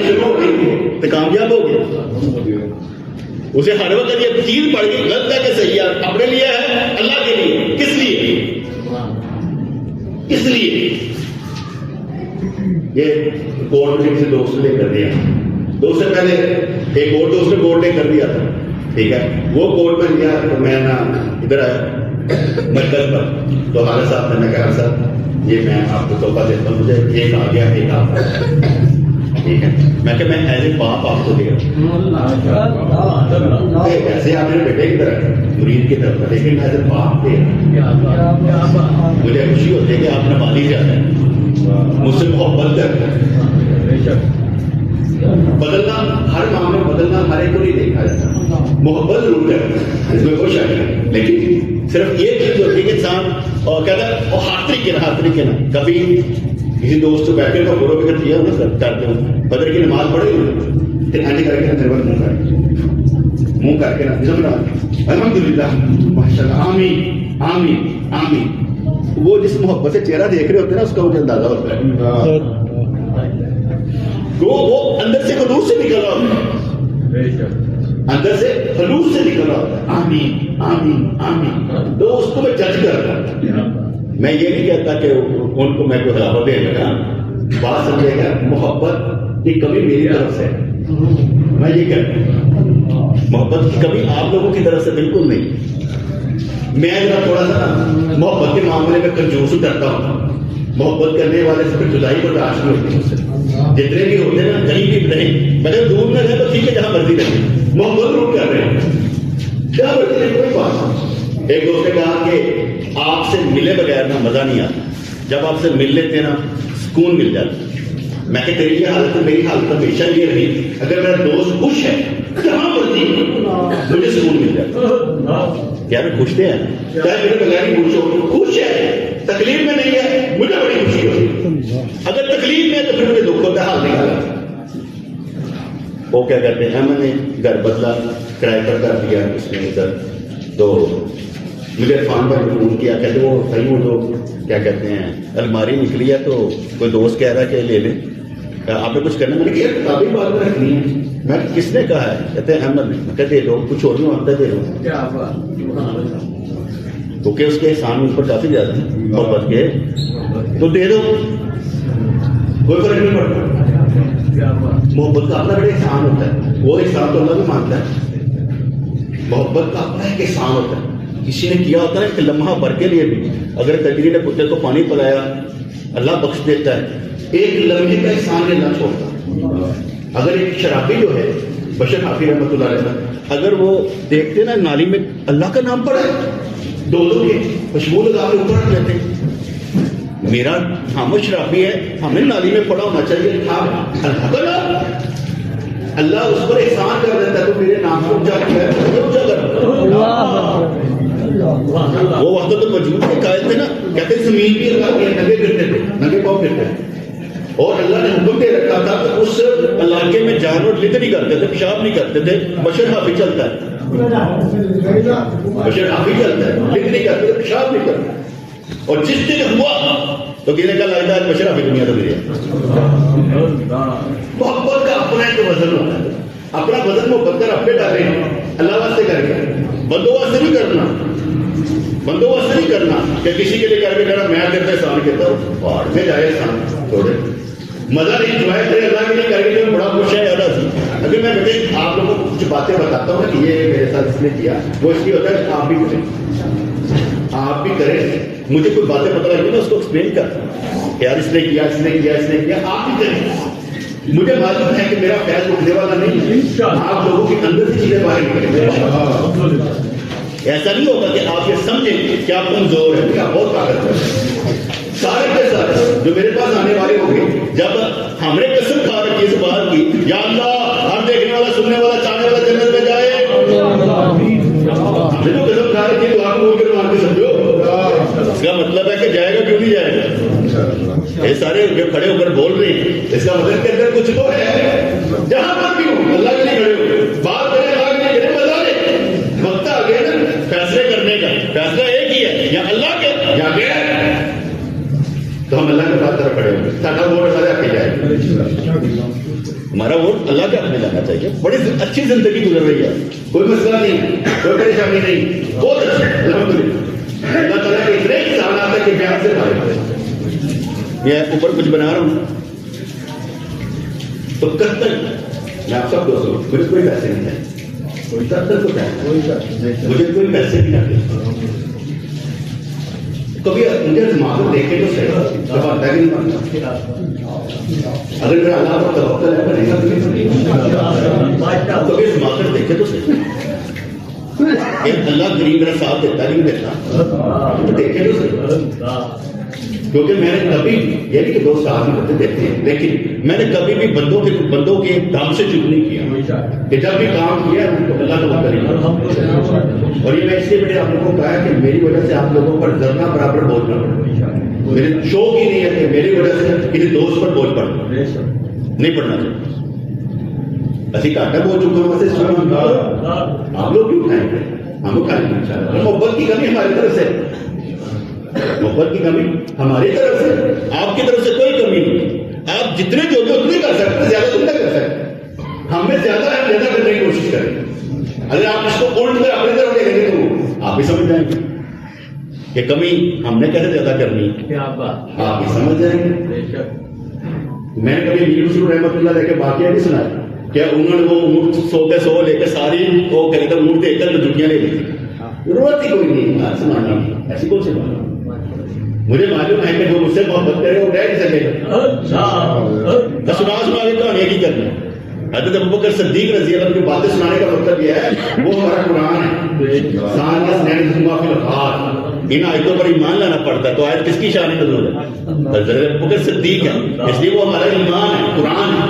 Speaker 1: شروع ہو گئی تو کامیاب ہو گیا. اسے ہر وقت یہ چیز پڑ گئی غلط ہے کہ صحیح ہے، اپنے لیے ہے اللہ کے لیے. کس لیے؟ کس لیے؟ یہ کوٹ میں کسی دوست نے کر دیا. دوست سے پہلے ایک اور دوست نے کوٹ نے کر دیا تھا. ٹھیک ہے. وہ کوٹ میں لیا تو میں نا ادھر آیا مرکز پر, تو حالت صاحب نے کہا سر یہ میں آپ کو تحفہ دیتا ہوں, مجھے ایک آ گیا ایک آپ, ٹھیک ہے. میں کہ میں ایز اے باپ آپ کو دے رہا ہوں, ایسے آپ میرے بیٹے کی طرح مرید کی طرف, لیکن ایز اے باپ دے رہا ہوں. مجھے خوشی ہوتی ہے کہ آپ نے مالی جانا ہے, مجھ سے محبت کرنا ہے. بدلنا ہر معاملے میں بدلنا ہر ایک کو نہیں دیکھا جاتا, محبت ضرور ہے اس میں کوئی شک نہیں, لیکن صرف یہ چیز ہوتی ہے کہ انسان اور کہتا ہے اور ہر طریقے نہ کبھی کسی دوست سے بیٹھے کا غور و فکر کیا نا کرتے ہوں, بدر کی نماز پڑھے پھر ایسے کر کے نا منہ کر کے نا الحمد للہ ماشاء اللہ آمین آمین آمین. وہ جس محبت سے چہرہ دیکھ رہے ہوتے ہیں نا اس کا مجھے اندازہ ہوتا ہے وہ اندر سے خلوص سے نکل رہا ہوتا ہے, اندر سے خلوص سے نکل رہا ہوتا ہے آمین آمین آمین. تو اس کو میں جج کرتا ہوں, میں یہ نہیں کہتا کہ ان کو میں کوئی ہلاوت دے لگا, بات سمجھے گا محبت کی کمی میری طرف سے, میں یہ کہتا ہوں محبت کی کمی آپ لوگوں کی طرف سے بالکل نہیں. میں ذرا تھوڑا سا محبت کے معاملے میں کنجوس کرتا ہوں, محبت کرنے والے سے پھر جدائی برداشت نہیں ہوتی مجھ سے, جتنے بھی ہوتے ہیں نا کہیں بھی نہیں, مگر دور نہ رہے تو ٹھیک ہے جہاں مرضی رہے, محبت ضرور کر رہے ہیں جہاں مرضی رہے کوئی بات نہیں. ایک دوست نے کہا کہ آپ سے ملے بغیر نا مزہ نہیں آتا, جب آپ سے مل لیتے ہیں نا سکون مل جاتا. میں کہ تیری یہ حالت میری حالت ہمیشہ یہ رہی, اگر میرا دوست خوش ہے جہاں مرضی مجھے سکون مل جاتا. کیا میں خوش تھے ہیں چاہے میرے بغیر ہی خوش ہو, خوش ہے تکلیف میں نہیں ہے مجھے بڑی خوشی ہوتی, اگر تکلیف میں تو پھر مجھے دکھ ہوتا ہے حال نکالا. وہ کیا کہتے ہیں میں نے گھر بدلا کرائے پر کر دیا اس میں ادھر, تو مجھے عرفان بھائی نے فون کیا, کہتے وہ صحیح وہ جو کیا کہتے ہیں الماری نکلی ہے تو کوئی دوست کہہ رہا ہے کہ لے لیں, آپ نے کچھ کرنا, میں نے کہا کتابیں بات میں رکھنی ہے. میں کس نے کہا ہے, کہتے ہیں احمد نے. میں کہتے دے دو, کچھ اور بھی مانگتا دے دو, کیونکہ اس کے احسان اس پر کافی زیادہ ہیں محبت کے, تو دے دو کوئی فرق نہیں پڑتا. محبت کا اپنا بڑا احسان ہوتا ہے, وہ احسان تو اللہ بھی مانتا ہے. محبت کا اپنا ایک احسان ہوتا ہے, کسی نے کیا ہوتا ہے کہ لمحہ بھر کے لیے بھی, اگر کجری نے کتے کو پانی پلایا اللہ بخش دیتا ہے, ایک لمحے کا احسان نے اللہ چھوڑتا. اگر ایک شرابی جو ہے بشر حافظ رحمۃ اللہ علیہ, اگر وہ دیکھتے نا نالی میں اللہ کا نام پڑا ہے, دو کے خوشبو لگا کے اوپر رکھ لیتے. میرا ہم شرابی ہے, ہمیں نالی میں پڑا ہونا چاہیے اللہ کا نام, اللہ اس پر احسان کر دیتا ہے تو میرے نام کو اونچا کیا ہے. وہ وقت تو وجود کے قائل تھے نا, کہتے زمین بھی اللہ کے ننگے پھرتے تھے, ننگے پاؤں پھرتے تھے, اور اللہ نے حکم دے رکھا تھا کہ اس علاقے میں جانور لد نہیں کرتے تھے, پیشاب نہیں کرتے تھے. بشر حافظ چلتا ہے, بشر حافظ چلتا ہے, لد نہیں کرتے تھے, پیشاب نہیں کرتے. اور جس دن ہوا تو کہنے کا لگتا ہے بشر حافظ دنیا تو ملے. محبت کا اپنا ایک وزن ہوتا ہے, اپنا وزن محبت کر اپنے ڈالے اللہ واسطے کر کے, بندوبست نہیں کرنا, بندوبست نہیں کرنا کہ کسی کے لیے کر کے کہنا میں کرتا احسان کہتا ہوں اور میں جائے احسان تھوڑے مزہ نہیں انجوائے کرے اللہ کے لیے کر کے بڑا خوش ہے زیادہ سی. اگر میں بیٹے آپ لوگوں کو کچھ باتیں بتاتا ہوں کہ یہ میرے ساتھ اس نے کیا, وہ اس لیے ہوتا ہے آپ بھی کریں, آپ بھی کریں. مجھے کوئی باتیں پتہ لگی میں اس کو ایکسپلین کرتا ہوں کہ یار اس نے کیا, اس نے کیا, اس نے کیا, آپ بھی کریں. مجھے معلوم ہے کہ میرا فیض اٹھنے والا نہیں ہے, آپ لوگوں کے اندر سے چیزیں باہر نکلیں. ایسا نہیں ہوگا کہ آپ یہ سمجھیں کہ آپ کمزور ہیں, آپ بہت طاقتور ہیں. سارے کے سارے جو میرے پاس آنے والے ہوں گے, جب ہم نے قسم کھا رکھی اس بات کی یا اللہ ہر دیکھنے والا سننے والا چاہنے والا جنت میں جائے, ہم نے جو قسم کھا رکھی تو آپ بول کر مان کے سمجھو, اس کا مطلب ہے کہ جائے گا کیوں نہیں جائے گا. یہ سارے جو کھڑے ہو کر بول رہے ہیں اس کا مطلب کے اندر کچھ تو ہے, جہاں پر بھی ہو اللہ کے لیے کھڑے ہو بات کرے, اللہ کے لیے کرے, مزہ لے. وقت آ گیا نا فیصلے کرنے کا, فیصلہ ایک ہی ہے یا اللہ کے یا غیر, تو ہم اللہ کے بات طرف کھڑے ہوں گے. سارا ووٹ اللہ کے جائے گا, ہمارا ووٹ اللہ کے ہاتھ میں جانا چاہیے. بڑی اچھی زندگی گزر رہی ہے, کوئی مسئلہ نہیں, کوئی پریشانی نہیں, بہت اچھا الحمدللہ. اللہ تعالیٰ کے اتنے احسانات ہیں کہ بیان سے بھارے. یہ اوپر کچھ بنا رہا ہوں تو کب تک میں آپ سب دوستوں مجھے کوئی پیسے نہیں ہے, 70 کو مجھے کوئی پیسے بھی نہ دے. کبھی مجھے آزما کر دیکھے تو صحیح جب آتا ہے کہ نہیں بنتا. اگر میرا اللہ پر توکل ہے بنے گا. کبھی آزما کر دیکھے تو صحیح کہ اللہ کریم میرا ساتھ دیتا نہیں دیتا تو دیکھے تو صحیح. کیونکہ میں نے کبھی یہ نہیں کہ 2 سال میں بندے دیتے ہیں لیکن میں نے کبھی بھی بندوں کے دم سے چپ نہیں کیا کہ جب بھی کام کیا اللہ کو کرے. اور یہ میں اس لیے میں نے آپ لوگوں کو کہا کہ میری وجہ سے آپ لوگوں پر ذرہ برابر بوجھ نہ پڑے. میرے شوق ہی نہیں ہے کہ میری وجہ سے کسی دوست پر بوجھ پڑنا نہیں پڑنا چاہیے. ایسی کاٹا بول چکا ہوں آپ لوگ کیوں کھائیں گے ہم کھائیں گے انشاءاللہ. محبت کی کمی ہماری طرف سے محبت کی کمی ہماری طرف سے آپ کی طرف سے کوئی کمی نہیں. آپ جتنے جو بھی اتنے کر سکتے زیادہ تم نہ کر سکتے. ہم میں زیادہ ہے زیادہ کرنے کی کوشش کریں. اگر آپ اس کو الٹ کر اپنی طرف لے گے تو آپ بھی سمجھ جائیں گے کہ کمی ہم نے کیسے زیادہ کرنی آپ بھی سمجھ جائیں گے. میں نے کبھی میر مسرور رحمۃ اللہ لے کے واقعہ نہیں سنا کیا انہوں نے وہ اونٹ 100 لے کے ساری وہ کہتے ہیں اونٹ دیکھ کر جھکیاں لے لی تھی. ضرورت ہی کوئی نہیں سنانا ایسی کون سی بات. مجھے معلوم ہے کہ جو مجھ سے محبت کرے وہ رہ نہیں سکے گا. سنا کے کہانی کی کرنا. حضرت ابوبکر صدیق رضی اللہ عنہ کی باتیں سنانے کا مطلب یہ ہے وہ ہمارا قرآن ہے. ان آیتوں پر ایمان لانا پڑتا ہے. تو آیت کس کی شان نزول ہے؟ حضرت ابوبکر صدیق ہے اس لیے وہ ہمارا ایمان ہے قرآن ہے.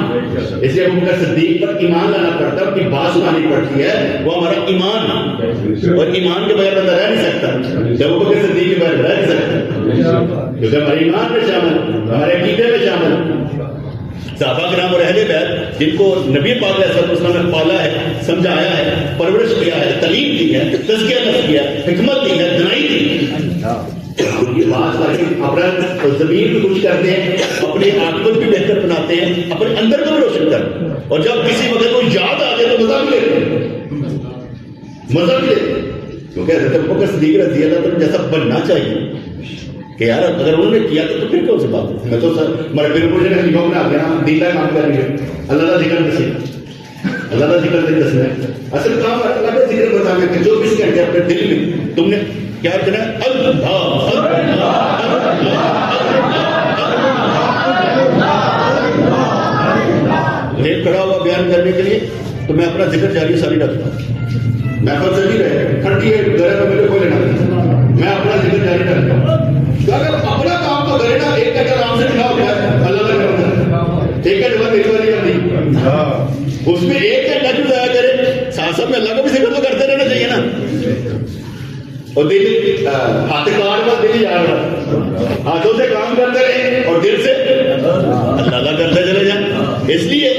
Speaker 1: اس لیے ابوبکر صدیق پر ایمان لانا پڑتا ہے. ان کی بات سنانی پڑتی ہے وہ ہمارا ایمان ہے. اور ایمان کے بغیر بندہ رہ نہیں سکتا. جب ابوبکر صدیق کے بغیر رہ نہیں سکتا کیونکہ ہمارے ایمان میں شامل ہمارے عقیدے میں شامل. صحابہ کرام اور اہل بیت جن کو نبی پاک علیہ السلام نے پالا ہے سمجھایا ہے پرورش کیا ہے تعلیم دی ہے تزکیہ نفس کیا ہے حکمت دی ہے دنائی دی ہے. یہ بات کر کے اپنا زمین بھی کچھ کرتے ہیں اپنی عاقبت بھی بہتر بناتے ہیں اپنے اندر کو بھی روشن کرتے ہیں. اور جب کسی وقت کو یاد آ جائے تو مزہ بھی لیتے ہیں مزہ بھی لیتے ہیں. کیونکہ حضرت ابوبکر صدیق رضی اللہ عنہ جیسا بننا چاہیے کہ یار اگر انہوں نے کیا تو پھر کون سی بات ہے. میں تو سر مر پھر مجھے خلیفہ بنا دیا دیندہ کام کریں گے. اللہ کا ذکر دسے اللہ کا ذکر دے دسنا ہے. اصل کام اللہ کا ذکر بتانا کہ جو کس گھنٹے اپنے دل میں تم نے کیا کرنا ہے نیک کھڑا ہوا بیان کرنے کے لیے تو میں اپنا ذکر جاری ساری رکھتا ہوں. میں فصل نہیں رہے ٹھنڈی ہے گھر میں مجھے کوئی لینا نہیں. میں اپنا ذکر جاری رکھتا ہوں. اگر اپنا کام تو کرے نا ایک گھنٹہ آرام سے لکھا ہو گیا اللہ کا کرنا ایک گھنٹہ میری والی کرنی اس میں ایک گھنٹہ کیوں ضائع کرے. ساتھ ساتھ میں اللہ کا بھی ذکر تو کرتے رہنا چاہیے نا. اور دل ہاتھ کار کا دل جا رہا ہاتھوں سے کام کرتے رہے اور دل سے اللہ کا کرتے چلے جائیں. اس لیے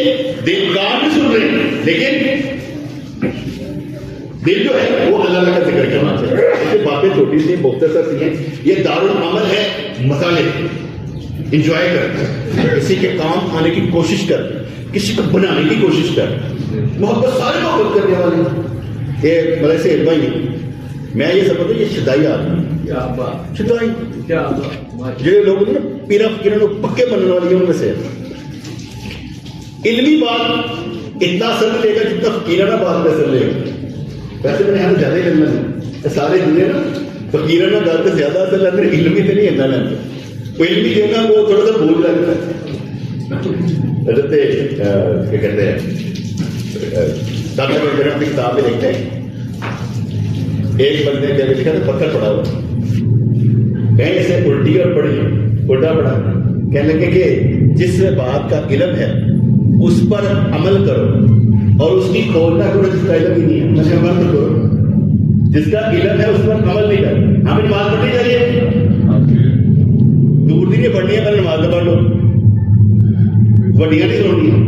Speaker 1: دل کام بھی سن رہے ہیں لیکن دل جو ہے وہ اللہ کا ذکر کرنا چاہیے. یہ باتیں چھوٹی سی مختصر سی ہیں. یہ دارالعمل ہے مسالے انجوائے کر کسی کے کام آنے کی کوشش کر کسی کو بنانے کی کوشش کر محبت سارے محبت کرنے والے. یہ بڑے سے بھائی میں یہ سمجھتا ہوں یہ شدائی آدمی شدائی جو لوگ نا پیرا فقیر پکے بننے والی ہیں ان میں سے علمی بات اتنا اثر لے گا جتنا فقیرانہ بات پہ اثر لے گا. ویسے میں نے یہاں زیادہ ہی لگنا ہے سارے دنیا نا فقیرانہ بات پہ زیادہ اثر لگتا ہے. علمی تو نہیں اتنا لگتا. وہ علمی جو ہے نا وہ تھوڑا سا بھول لگتا ہے. حضرت کیا کہتے ہیں دادا وغیرہ اپنی کتاب میں لکھتے ہیں ایک بندے نے لکھا تھا پتھر پڑا ہوا کہیں اسے الٹی اور پڑی الٹا پڑا کہنے لگے کہ جس بات کا علم ہے اس پر عمل کرو اور اس کی کھول نہ کرو جس کا علم ہی نہیں ہے. میں عمل تو کرو جس کا علم ہے اس پر عمل نہیں کرو. ہمیں نماز پڑھنی چاہیے دور نہیں پڑھنی ہے پہلے نماز پڑھ لو وڈیاں نہیں سننی ہے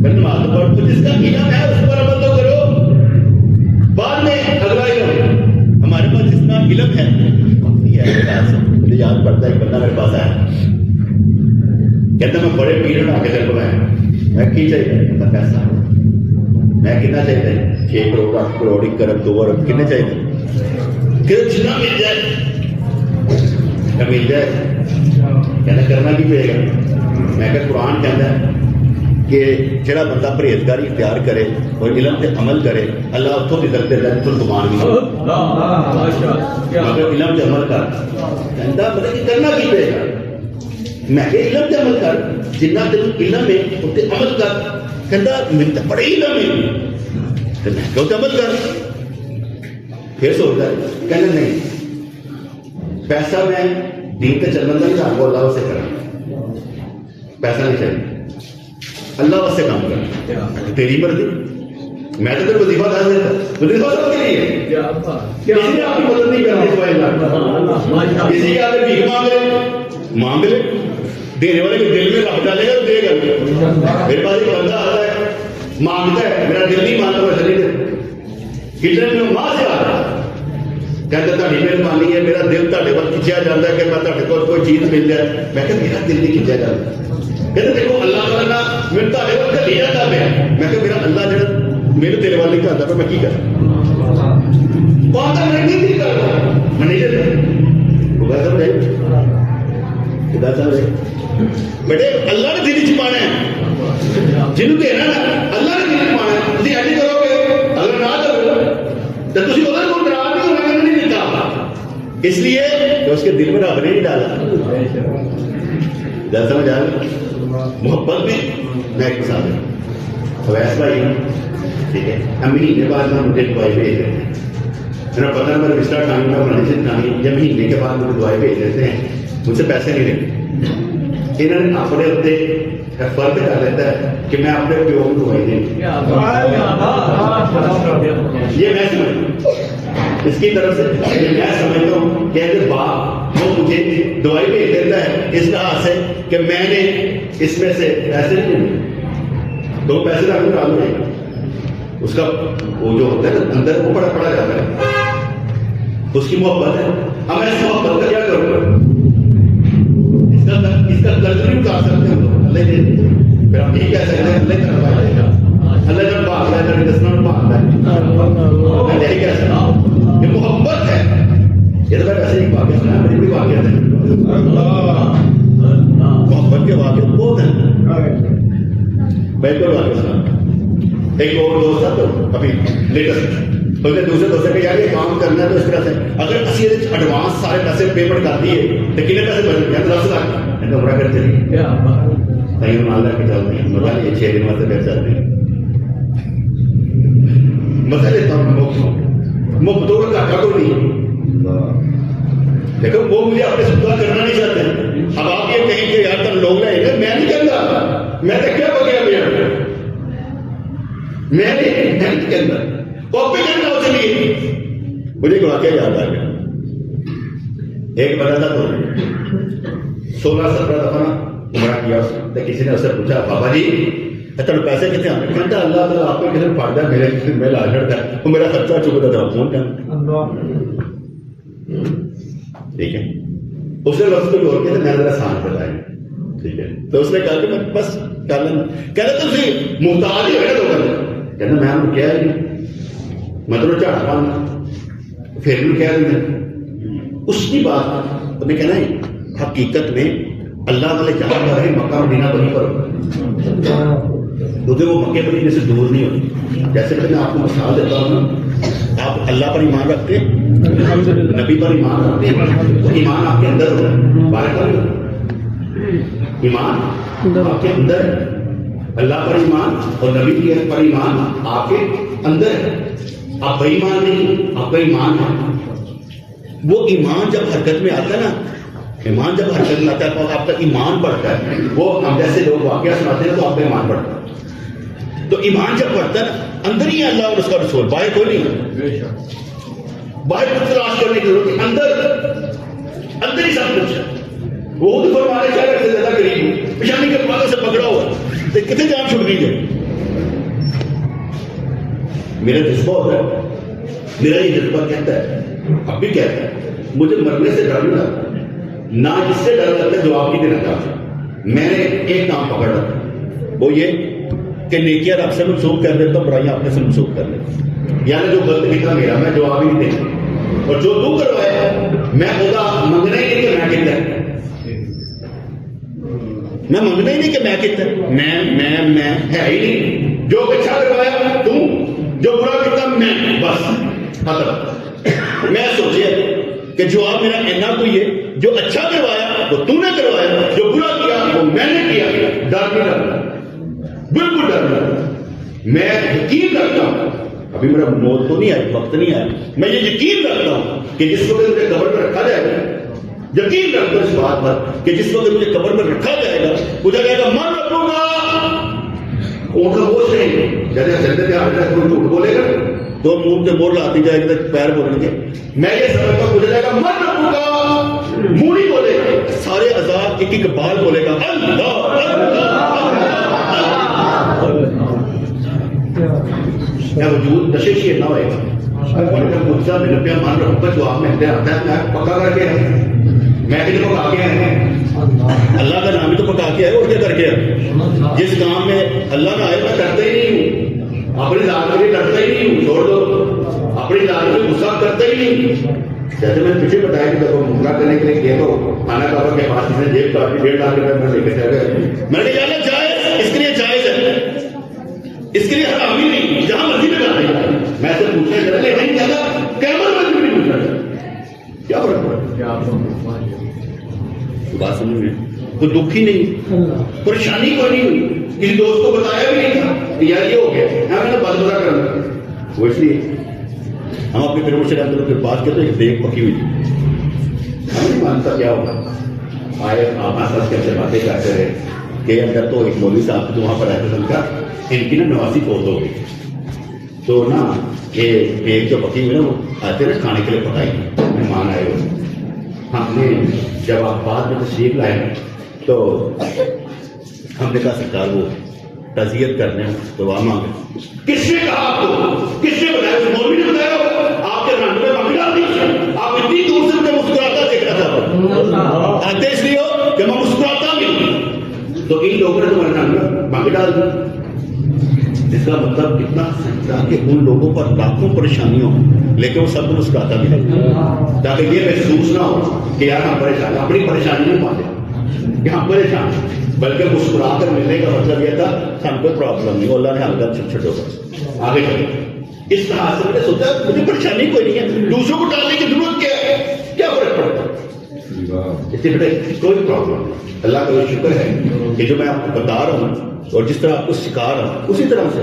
Speaker 1: پہلے نماز پڑھ تو جس کا علم ہے اس پر عمل تو کرو. بعد میں اگلا علم ہمارے پاس جس کا علم ہے مجھے یاد پڑتا ہے ایک بندہ میرے پاس آیا کہتا میں بڑے پیریڈ آ کے چل کو میں کی چاہیے پیسہ میں کتنا چاہیے 6 کروڑ 8 کروڑ 1 ارب 2 ارب کتنے چاہیے کہ جتنا مل جائے کہنا کرنا بھی پڑے گا. میں کہ قرآن کہتا ہے کہ جڑا بندہ پرہیزگاری اختیار کرے اور علم تے عمل کرے اللہ اتوں کی رزق دیتا ہے اتوں گمان بھی مگر علم تے عمل کر کہندا پتہ کہ کرنا کی پے گا میں کہ علم تے عمل کر جنہ تین علم ہے تے عمل کر کہندا میں تے بڑے علم ہے تے میں کہ عمل کر پھر سوچتا ہے کہنا نہیں پیسہ میں دین تے چلن دا نہیں کو اللہ سے کرنا پیسہ نہیں چاہیے اللہ واسطے کام کرنا تیری مرضی میں تو تیرے وظیفہ دے دیتا وظیفہ سب کے لیے کسی نے آپ کی مدد نہیں کرنی سوائے اللہ کسی کے آگے بھیک مانگ لے دینے والے کے دل میں رکھ ڈالے گا تو دے گا میرے پاس ایک بندہ آتا ہے مانگتا ہے میرا دل نہیں مانتا میں چلی دے کچن میں ماں سے آ رہا کہتا تاری مہربانی ہے میرا دل تھوڑے پر کھچیا جاتا ہے کہ میں تھوڑے کو کوئی چیز مل جائے میں کہ میرا دل نہیں کھچیا جاتا کہتے دیکھو اللہ تعالیٰ میرے تھوڑے پر گلی جاتا پہ میں کہ میرا اللہ جڑا میرے دل والے کا آتا پہ میں کی کروں وہ آتا میں نہیں کرتا میں نہیں دیتا خدا سمجھے خدا سمجھے بیٹے اللہ نے دل چھپانا ہے جنہوں دینا نا اللہ نے دل چھپانا ہے تھی ایڈی کرو گے اگر نہ کرو تو تھی ادھر کو ڈرا نہیں ہونا میں نہیں دیتا اس لیے کہ اس کے دل میں رب نے نہیں ڈالا جب سمجھ آ محبت بھی میں ایک مثال ہے اویس بھائی ٹھیک ہے مہینے بعد میں مجھے دوائی بھیج دیتے ہیں میرا پتہ میرا بستر ٹائم کا منیجر ٹائم یا مہینے کے بعد مجھے دوائی بھیج دیتے ہیں مجھ سے پیسے نہیں لیتے انہوں نے اپنے اتنے فرق کر لیتا ہے کہ میں اپنے پیو کو دوائی دیں یہ میں سمجھتا اس کی طرف سے میں سمجھتا ہوں کہ باپ وہ مجھے دوائی بھیج دیتا ہے اس لحاظ سے کہ میں نے اس میں سے پیسے نہیں دو پیسے کا ڈالو نہیں اس کا وہ جو ہوتا ہے نا اندر وہ بڑا پڑا جاتا ہے اس کی محبت ہے اب میں اس محبت کا کیا کروں گا اس کا قرض نہیں اتار سکتے ہم لوگ اللہ دے پھر ہم یہ کہہ سکتے ہیں اللہ کروا دے گا اللہ جب بات ہے جب دسنا بات ہے میں یہی کہہ سکتا ہوں یہ محبت ہے یہ تو میں ویسے ایک واقعہ سنا میری بھی واقعہ ہے محبت کے واقعہ بہت ہیں میں کوئی واقعہ سنا ایک اور دوست تھا تو ابھی لیٹسٹ تو دوسرے دوست کہ یار یہ کام کرنا ہے تو اس طرح سے اگر اسی ایڈوانس سارے پیسے پیمنٹ کر دیے تو کتنے پیسے بچ گئے 10 لاکھ میں عمرہ کرتے ہیں کہیں مان لا کے چلتے ہیں مزہ یہ 6 دن واسطے بیٹھ جاتے ہیں مزہ لیتا ہوں مفت کا گھاٹا تو نہیں لیکن وہ مجھے اپنے سودا کرنا نہیں چاہتے اب آپ یہ کہیں کہ یار تم لوگ لائیں گے میں نہیں کہتا میں تو کیا بگیا میں نہیں کہتا کاپی کرنا اسے نہیں مجھے ایک واقعہ یاد آ گیا ایک بندہ تھا تو 16-17 دفعہ عمرہ کیا اس نے کسی نے اسے پوچھا بابا جی تھوڑے پیسے کتنے آتے ہیں کہتا اللہ تعالیٰ آپ کو کسی نے پڑھتا ہے میرے میں لا کرتا ہے وہ میرا خرچہ چکتا تھا فون کیا ٹھیک ہے اس نے لفظ کو جوڑ کے میں ذرا سان بتائیں ٹھیک ہے تو اس نے کہا کہ میں بس کر لینا کہنا تو اسی محتاج ہی ہے تو کہنا میں آپ کو کیا ہے مطلب جھاڑا پانا پھر بھی کہہ دیں اس کی بات تمہیں کہنا ہے حقیقت میں اللہ والے جہاں پر ہے مکہ مدینہ وہیں پر کیونکہ وہ مکے مدینے سے دور نہیں ہوتی جیسے کہ میں آپ کو مثال دیتا ہوں آپ اللہ پر ایمان رکھتے ہیں نبی پر ایمان رکھتے ہیں تو ایمان آپ کے اندر ہوتا ہے بارے ایمان آپ کے اندر ہے اللہ پر ایمان اور نبی پر ایمان آپ کے اندر ہے آپ بے ایمان نہیں آپ کا ایمان ہے وہ ایمان جب حرکت میں آتا ہے نا ایمان جب حرکت میں آتا ہے تو آپ کا ایمان بڑھتا ہے وہ ہم جیسے لوگ واقعہ سناتے ہیں تو آپ کا ایمان بڑھتا ہے تو ایمان جب بڑھتا ہے نا اندر ہی اللہ اور اس کا رسول باہر کوئی نہیں باہر کچھ تلاش کرنے کی ضرورت ہے اندر ہی سب کچھ ہے وہ خود فرمانے چاہے سے زیادہ قریب ہوں پیشانی کے پاگل سے پکڑا ہوا تو کتنے جان چھوٹ گئی ہے میرا جذبہ ہوتا ہے میرا یہ جذبہ کہتا ہے اب بھی کہتا ہے مجھے مرنے سے ڈر نہیں لگتا نہ اس سے ڈر لگتا ہے جو آپ کی دینا چاہتا میں نے ایک کام پکڑ رکھا وہ یہ کہ نیکیاں رب سے منسوخ کر دیتا ہوں برائیاں اپنے سے منسوخ کر دیتا یعنی جو غلط لکھا میرا میں جواب ہی نہیں دیتا اور جو تو کروایا میں خدا منگنا ہی نہیں کہ میں کہتا میں منگنا ہی نہیں کہ میں کتنا میں ہے ہی نہیں. جو اچھا کروایا تو، جو برا کیا میں، بس ختم. میں سوچے کہ جواب میرا اینا کوئی ہے، جو اچھا کروایا وہ تو نے کروایا، جو برا کیا وہ میں نے کیا. ڈر نہیں ڈرنا، بالکل ڈر نہیں. میں یقین رکھتا ہوں، ابھی میرا موت تو نہیں آئی، وقت نہیں آیا، میں یہ یقین رکھتا ہوں کہ جس وقت مجھے قبر میں رکھا جائے گا، یقین رکھتا ہوں اس بات پر کہ جس وقت مجھے قبر میں رکھا جائے گا، پوچھا جائے گا من رکھوں گا. ان کا ہوش نہیں، جیسے سجدے کے آگے کوئی جھوٹ بولے گا تو منہ سے مور لاتی جائے گی، پیر بولیں گے. میں یہ سمجھتا ہوں پوچھا جائے گا من رکھوں گا، منہ نہیں بولے گا، سارے عذاب ایک ایک بال بولے گا اللہ کیا وجود نشے شیر نہ ہوئے گا. پوچھتا میرے پہ مان رکھوں گا، جو آپ میں آتا ہے میں پکا کر کے میں کسی کو کہا کے اللہ کا نام ہی تو پکا کے ہے، اور کیا کر کے ہے. جس کام میں اللہ کا آئے میں کرتا ہی نہیں ہوں، اپنی ذات کے لیے کرتا ہی نہیں ہوں، چھوڑ دو اپنی ذات میں غصہ کرتا ہی نہیں. جیسے میں نے پیچھے بتایا کہ جب وہ ممکنہ کرنے کے لیے کیا تو کھانا کعبہ کے پاس نے جیب کاٹی 1.5 لاکھ روپئے میں لے کے چل گئے. میں نے کہا جائز، اس کے لیے جائز ہے، اس کے لیے حرام ہی نہیں، جہاں مرضی میں جاتے ہیں. میں سے پوچھنے چلا لیکن کیا تھا کیمرہ میں بھی نہیں پوچھنا کیا فرق پڑا. بات سمجھ میں کوئی دکھ ہی نہیں، پریشانی کوئی نہیں ہوئی. کسی دوست کو بتایا بھی نہیں تھا کہ یار یہ ہو گیا، میں نے بد بدا کرنا. وہ اس لیے ہم اپنے پھر مجھ سے پھر بات کرتے ہیں دیکھ پکی ہوئی تھی. ہم نہیں مانتا کیا ہوگا. آئے آپ آس کیسے باتیں کرتے رہے کہ اندر تو ایک مولوی صاحب جو وہاں پر رہتے تھے، کا ان کی نا نواسی فوت ہو گئی. تو نا یہ ایک جو پکی ہوئی نا وہ آتے نا کھانے کے لیے پکائی، مہمان آئے ہوئے. ہم نے جب آپ بعد میں تشریف لائے تو ہم نے کہا سرکار وہ تعزیت کرنے دعا مانگے. کس نے کہا آپ کو؟ کس نے بتایا؟ مولوی نے بتایا؟ آپ کے رنگ میں مانگ ڈال دی. آپ اتنی دور سے مجھے مسکراتا دیکھ رہا تھا، آتے اس لیے ہو کہ میں مسکراتا نہیں. تو ان لوگوں نے تمہارے رنگ میں مانگ ڈال دی. اس کا مطلب کتنا سچا کہ ان لوگوں پر لاکھوں پریشانیوں لیکن وہ سب کو مسکراتا بھی ہے، تاکہ یہ محسوس نہ ہو کہ یار ہم پریشان، اپنی پریشانی نہیں پاتے کہ ہم پریشان، بلکہ مسکرا کر ملنے کا مطلب یہ تھا کہ ہم کوئی پرابلم نہیں، اللہ نے ہم چھوٹے چھوٹے ہوگا آگے چلے. اس طرح سے میں نے سوچا مجھے پریشانی کوئی نہیں ہے، دوسروں کو ڈالنے کی ضرورت کیا ہے، کیا فرق پڑتا ہے. اس لیے بیٹے کوئی پرابلم نہیں. اللہ کا شکر ہے کہ جو میں آپ کو بتا رہا ہوں اور جس طرح آپ کو سکھا رہا ہوں اسی طرح سے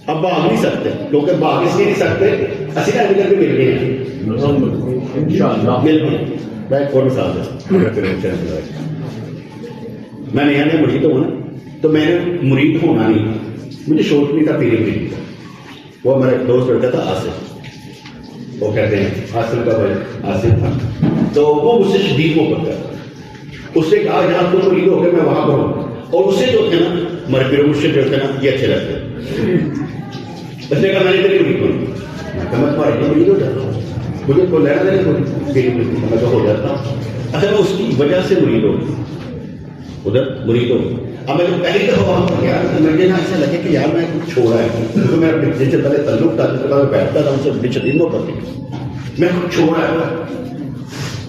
Speaker 1: اب بھاگ نہیں سکتے، کیونکہ بھاگ اس لیے نہیں سکتے اسی طرح نکل کے مل گئے انشاءاللہ. بالکل میں ایک اور مثال ہے. میں نیا نیا مرید ہوں نا، تو میں نے مرید ہونا نہیں، مجھے شوق نہیں تھا پیری مرید کا. وہ ہمارا ایک دوست لڑکا تھا آصف، وہ کہتے ہیں آصف کا بھائی آصف تھا، تو وہ مجھ سے شدید محبت کرتا. اس نے کہا جہاں تم مرید ہو گئے میں وہاں پر ہوں. اور اس سے جو تھے نا ہمارے پیر مرشد جو تھے نا یہ اچھے لگتے. اس نے کہا میں نے تیری مرید ہوں، میں تمہاری تو مرید ہو جاتا ہوں، مجھے کوئی لینا دینا کوئی تیری مرید میں تو ہو جاتا ہوں. اچھا میں اس کی وجہ سے مرید ہوں، ادھر مرید ہوں. اب میں پہلی دفعہ وہاں پر گیا تو مجھے نا ایسا لگے کہ یار میں کچھ چھوڑا ہے، کیونکہ میرا جن سے پہلے تعلق تھا، جس کے بعد میں بیٹھتا تھا ان سے بڑی شدید محبت تھی، میں کچھ چھوڑا ہے.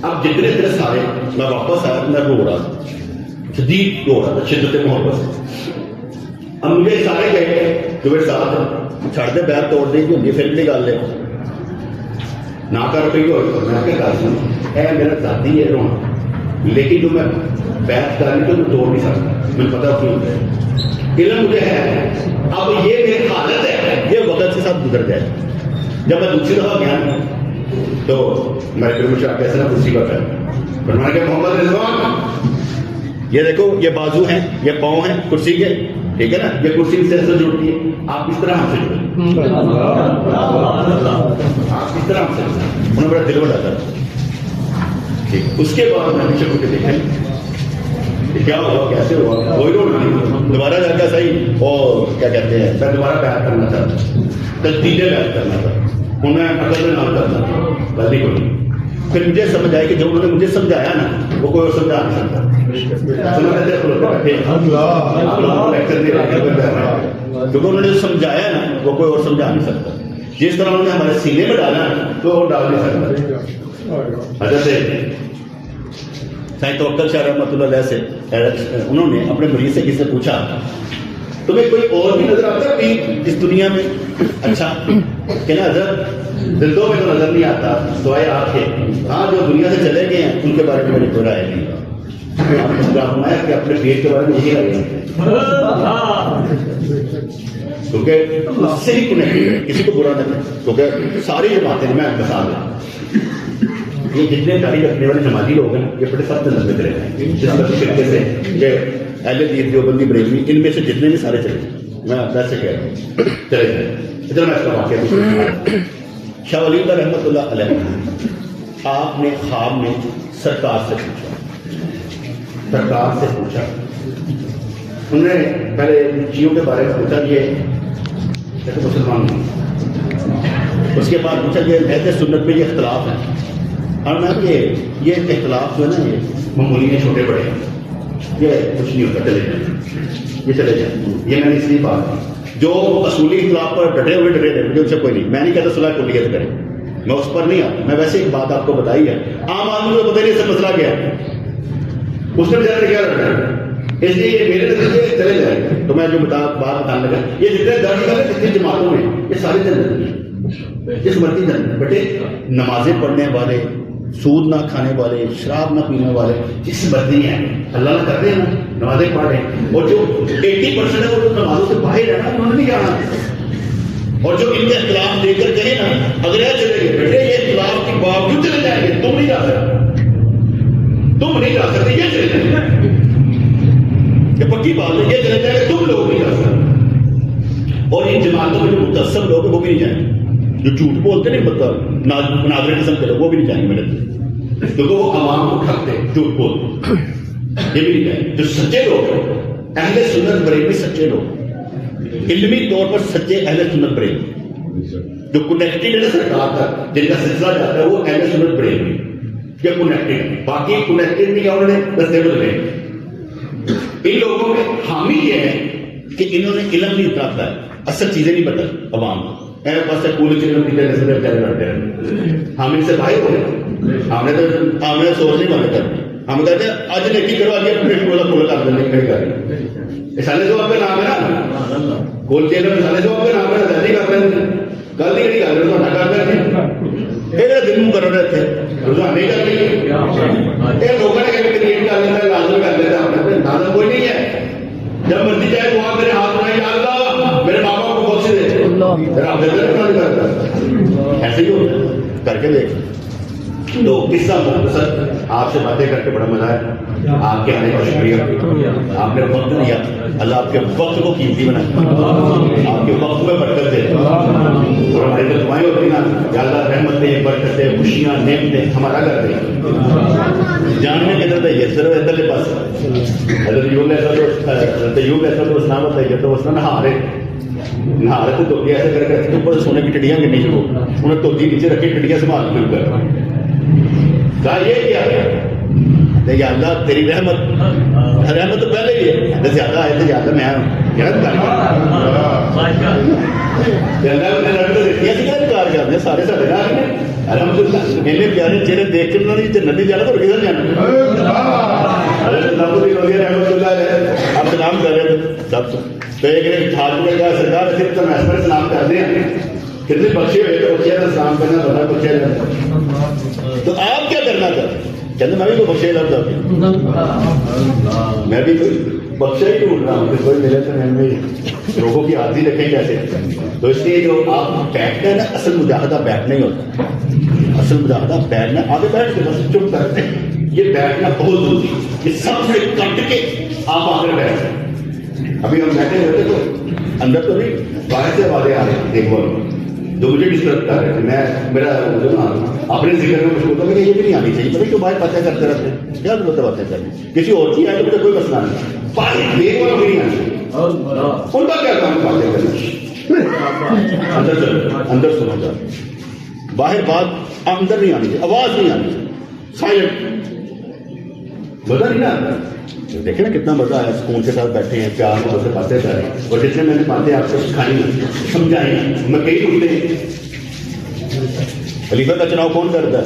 Speaker 1: اب جتنے تھے سارے میں واپس آیا میں رو رہا تھا، شدید رو رہا تھا شدت محبت سے. اب مجھے سارے کہے جو میرے ساتھ چھڑ دے بیعت توڑ دے گی پھر بھی نکال لے نہ کر پی ہو. میں کیا کہا سوں اے میرا ذاتی ہے رونا، لیکن جو میں بیعت کرنی تو میں توڑ نہیں سکتا. مجھے پتا کیوں ہے، علم مجھے ہے. اب یہ میری حالت ہے، یہ وقت کے ساتھ گزر جائے. جب میں دوسری دفعہ گیا تو میرے پھر مجھے کیسے نا کرسی پر فرمایا کہ محمد رضوان یہ دیکھو یہ بازو ہیں، یہ پاؤں ہیں کرسی کے، ٹھیک ہے نا، یہ کرسی سے جڑتی ہے، آپ اس طرح ہم سے جڑے، آپ اس طرح ہم سے جڑے. انہوں نے بڑا دل بڑا تھا. ٹھیک، اس کے بعد میں پیچھے کو دیکھا کیا ہوا کیسے ہوا، کوئی روڈ نہیں. دوبارہ جا کے صحیح اور کیا کہتے ہیں میں دوبارہ بیعت کرنا چاہتا ہوں، تجدید بیعت کرنا تھا. انہیں عقل میں نام کرنا تھا، غلطی کو نہیں. پھر مجھے سمجھ آئی کہ جو انہوں نے مجھے سمجھایا نا وہ کوئی اور سمجھا نہیں سکتا. کیونکہ انہوں نے جو سمجھایا نا وہ کوئی اور سمجھا نہیں سکتا. جس طرح انہوں نے ہمارے سینے میں ڈالا تو وہ ڈال نہیں سکتا. حضرت سائیں توکل شاہ رحمۃ اللہ علیہ سے انہوں نے اپنے مریض سے کسی سے پوچھا تمہیں کوئی اور بھی نظر آتا ہے اس دنیا میں؟ اچھا کہ نا حضرت دلوں میں تو نظر نہیں آتا سوائے آپ کے، ہاں جو دنیا سے چلے گئے ہیں ان کے بارے میں میری کوئی رائے نہیں. آپ نے فرمایا کہ اپنے پیٹ کے بارے میں یہی رائے ہے کیونکہ اس سے ہی کنیکٹڈ ہے، کسی کو برا نہیں، کیونکہ ساری جو باتیں میں مثال ہے یہ جتنے داڑھی رکھنے والے نمازی لوگ ہیں یہ بڑے سخت نظر میں چلے ہیں، جس طریقے سے یہ اہل حدیث دیوبندی بریلوی ان میں سے جتنے بھی سارے چلے میں ویسے کہہ رہا ہوں چلے جائیں. ادھر میں اس کا واقعہ شاہ ولی اللہ رحمۃ اللہ علیہ آپ نے خواب میں سرکار سے پوچھا انہوں نے پہلے چیزوں کے بارے میں پوچھا یہ جیسے مسلمان ہیں، اس کے بعد پوچھا یہ اہل سنت میں یہ اختلاف ہے، اور میں کہ یہ اختلاف جو ہے نا یہ معمولی ہیں چھوٹے بڑے ہیں، یہ کچھ نہیں ہوتا، چلے جائیں یہ چلے جائیں. یہ میں نے اس لیے بات کی جو اصولی اختلاف پر ڈٹے ہوئے مجھے ان سے کوئی نہیں، میں نہیں کہتا صلاح کلیت کریں، میں اس پر نہیں آتا، میں ویسے ایک بات آپ کو بتائی ہے، عام آدمی کو پتہ نہیں اس سے مسئلہ کیا ہے، اس نے بیچارے کیا رکھا ہے، اس لیے یہ میرے نظریے چلے جائیں گے. تو میں جو بات بتانے لگا یہ جتنے درد والے جتنی جماعتوں میں یہ سارے جنت ہیں، جس مرضی جنت بیٹے نمازیں پڑھنے والے، سود نہ کھانے والے، شراب نہ پینے والے جس مرضی ہیں اللہ نہ کرتے ہیں نا نمازیں پڑھ رہے ہیں، اور جو 80% ہے وہ تو نمازوں سے باہر ہے نا انہوں نے نہیں جانا، اور جو ان کے اختلاف دے کر کہیں نا اگر یہ چلے گئے بیٹے یہ اختلاف کے باوجود چلے جائیں گے، تم نہیں جا سکتے، تم نہیں جا سکتے، یہ چلے جائیں گے، یہ پکی بات ہے، یہ چلے جائیں گے، تم لوگ نہیں جا سکتے. اور ان جماعتوں میں جو متصب لوگ ہیں وہ بھی نہیں جائیں گے، جو جھوٹ بولتے نہیں مطلب مناظر قسم کے لوگ وہ بھی نہیں جائیں گے میرے سے، کیونکہ وہ عوام کو ٹھگتے جھوٹ بولتے، یہ بھی نہیں جائیں گے. جو سچے لوگ ہیں اہل سنت بریلوی سچے لوگ، علمی طور پر سچے اہل سنت بریلوی جو کنیکٹڈ ہے سرکار تک جن کا سلسلہ جاتا ہے وہ اہل سنت بریلوی یہ کنیکٹڈ، باقی کنیکٹڈ نہیں ہے انہوں نے رستے بدلے. ان لوگوں میں حامی یہ ہے کہ انہوں نے علم نہیں اتنا ہے، اصل چیزیں نہیں بدل عوام کو بس پوری چیزیں پیچھے نظر بیچارے کرتے ہیں، ہم ان سے باہر ہو گئے، ہم نے سوچ نہیں بند کرنی، ہم کہتے ہیں آج نیکی کرو آگے کھول کر دیں کھڑی کر رہی سالے صاحب کا نام ہے نا کول چیز سالے صاحب کا نام ہے غلطی کر رہے ہیں، غلطی نہیں کر رہے تو کر رہے تھے دن کر رہے تھے رجحان نہیں کر رہی ہے، لوگوں نے کہتے کریٹ کر لیتا ہے لازم کر لیتا ہے، لازم کوئی نہیں ہے، جب مرضی چاہے وہاں میرے ہاتھ بنائی اللہ میرے ماں باپ کو بخش دے ایسے ہی ہوتا ہے، کر کے دیکھ. تو قصہ مختصر آپ سے باتیں کر کے بڑا مزہ ہے، آپ کے آنے کا شکریہ، آپ نے وقت دیا، اللہ آپ کے وقت کو قیمتی بنائے، آپ کے وقت میں برکت دے، اور ہمارے جو دعائیں ہوتی نا یا اللہ رحمتیں برکتیں خوشیاں نعمتیں ہمارا کر دے، جاننے کے اندر یہ صرف ادھر کے پاس حضرت یوب ایسا تو اسلام ہوتا ہے تو اس نے نہا رہے تو توڑی ایسے کر کے اوپر سونے کی ٹڈیاں گرنی شروع، انہیں توڑی نیچے رکھی ٹڈیاں سنبھال کے اوپر کہا یہ کیا ہے یا اللہ تیری رحمت تو پہلے ہی ہے، زیادہ آئے تو زیادہ میں کار کرنے سارے سارے الحمد للہ میرے پیارے چہرے دیکھ کے انہوں نے جنت نہیں جانا تو کدھر جانا. رحمت اللہ آپ سلام کر رہے تھے سب سے تو ایک ٹھاکر کا سرکار صرف تو میں سلام کر دیں کتنے بچے ہوئے تو بچے کا سلام کرنا بڑا بچے تو آپ کیا کرنا چاہتے کہتے میں بھی کوئی بخشے لگتا ہوں، میں بھی کوئی بخشا ہی ڈھونڈ رہا ہوں کہ کوئی ملے تو میں لوگوں کی عادی رکھیں کیسے. تو اس لیے جو آپ بیٹھتے ہیں نا اصل مجاہدہ بیٹھنا ہی ہوتا ہے، اصل مجاہدہ بیٹھنا آگے بیٹھ کے بس چپ کرتے ہیں، یہ بیٹھنا بہت ضروری ہے، یہ سب سے کٹ کے آپ آ کر بیٹھتے ہیں. ابھی ہم بیٹھے ہوتے تو اندر تو نہیں باہر سے آوازیں آ رہی تھی دیکھو جو مجھے ڈسٹرب کر رہے تھے، میں میرا جو نا اپنے ذکر میں مشغول تھا کہ یہ بھی نہیں آنی چاہیے، پتہ کیوں باہر باتیں کرتے رہتے ہیں، کیا ضرورت ہے باتیں کرنے، کسی اور کی آئے تو مجھے کوئی مسئلہ نہیں، باہر دیکھ والا بھی نہیں آنا، ان کا کیا کام باتیں کرنا، اندر چلو اندر سنا چاہتے، باہر بات اندر نہیں آنی چاہیے، آواز نہیں آنی چاہیے، سائلنٹ، مزہ نہیں نا آتا. دیکھیں نا کتنا مزہ آیا، سکون کے ساتھ بیٹھے ہیں، پیار میں سے باتیں کر رہے ہیں، اور جتنے میں نے باتیں آپ کو سکھائی ہیں سمجھائی ہیں میں کئی ٹوٹتے ہیں. خلیفہ کا چناؤ کون کرتا ہے؟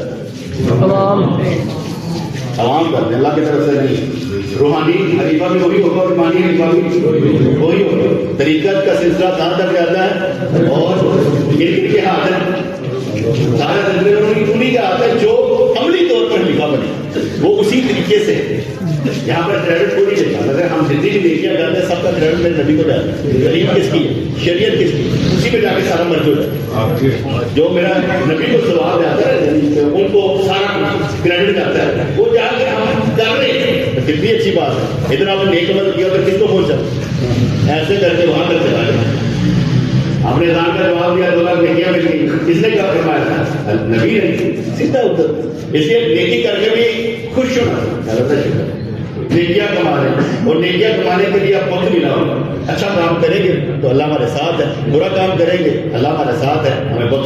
Speaker 1: عوام کرتے ہیں، اللہ کی طرف سے نہیں. روحانی خلیفہ بھی وہی ہوگا اور ایمانی خلیفہ بھی وہی ہوگا. طریقت کا سلسلہ کہاں تک جاتا ہے اور کن کے ہاتھ ہے؟ سارا سلسلہ انہیں کے ہاتھ ہے جو عملی طور پر خلیفہ بنے. وہ اسی طریقے سے یہاں پر کریڈٹ کو نہیں دیتا. اگر ہم زندگی دیکھا جاتا ہے سب کا کریڈٹ میرے نبی کو جاتا ہے. دلیل کس کی ہے؟ شریعت کس کی؟ اسی میں جا کے سارا مرج ہو جاتا ہے. جو میرا نبی کو ثواب جاتا ہے ان کو سارا کریڈٹ جاتا ہے. وہ جا کے ہم کر رہے ہیں کتنی اچھی بات ہے. ادھر آپ نے نیک عمل کیا تو کس کو پہنچا؟ ایسے کر کے وہاں تک چلا گیا. آپ نے اذان کا جواب دیا 2 لاکھ نیکیاں مل گئی. کس نے کیا فرمایا تھا؟ نبی نے. سیدھا اتر. اس لیے نیکی کر کے بھی خوش ہونا. اللہ کا شکر ہے نیکیاں کما رہے ہیں اور نیکیاں کمانے کے لیے آپ وقت ملا. اچھا کام کریں گے تو اللہ ہمارے ساتھ ہے، برا کام کریں گے اللہ ہمارے ساتھ ہے. ہمیں وقت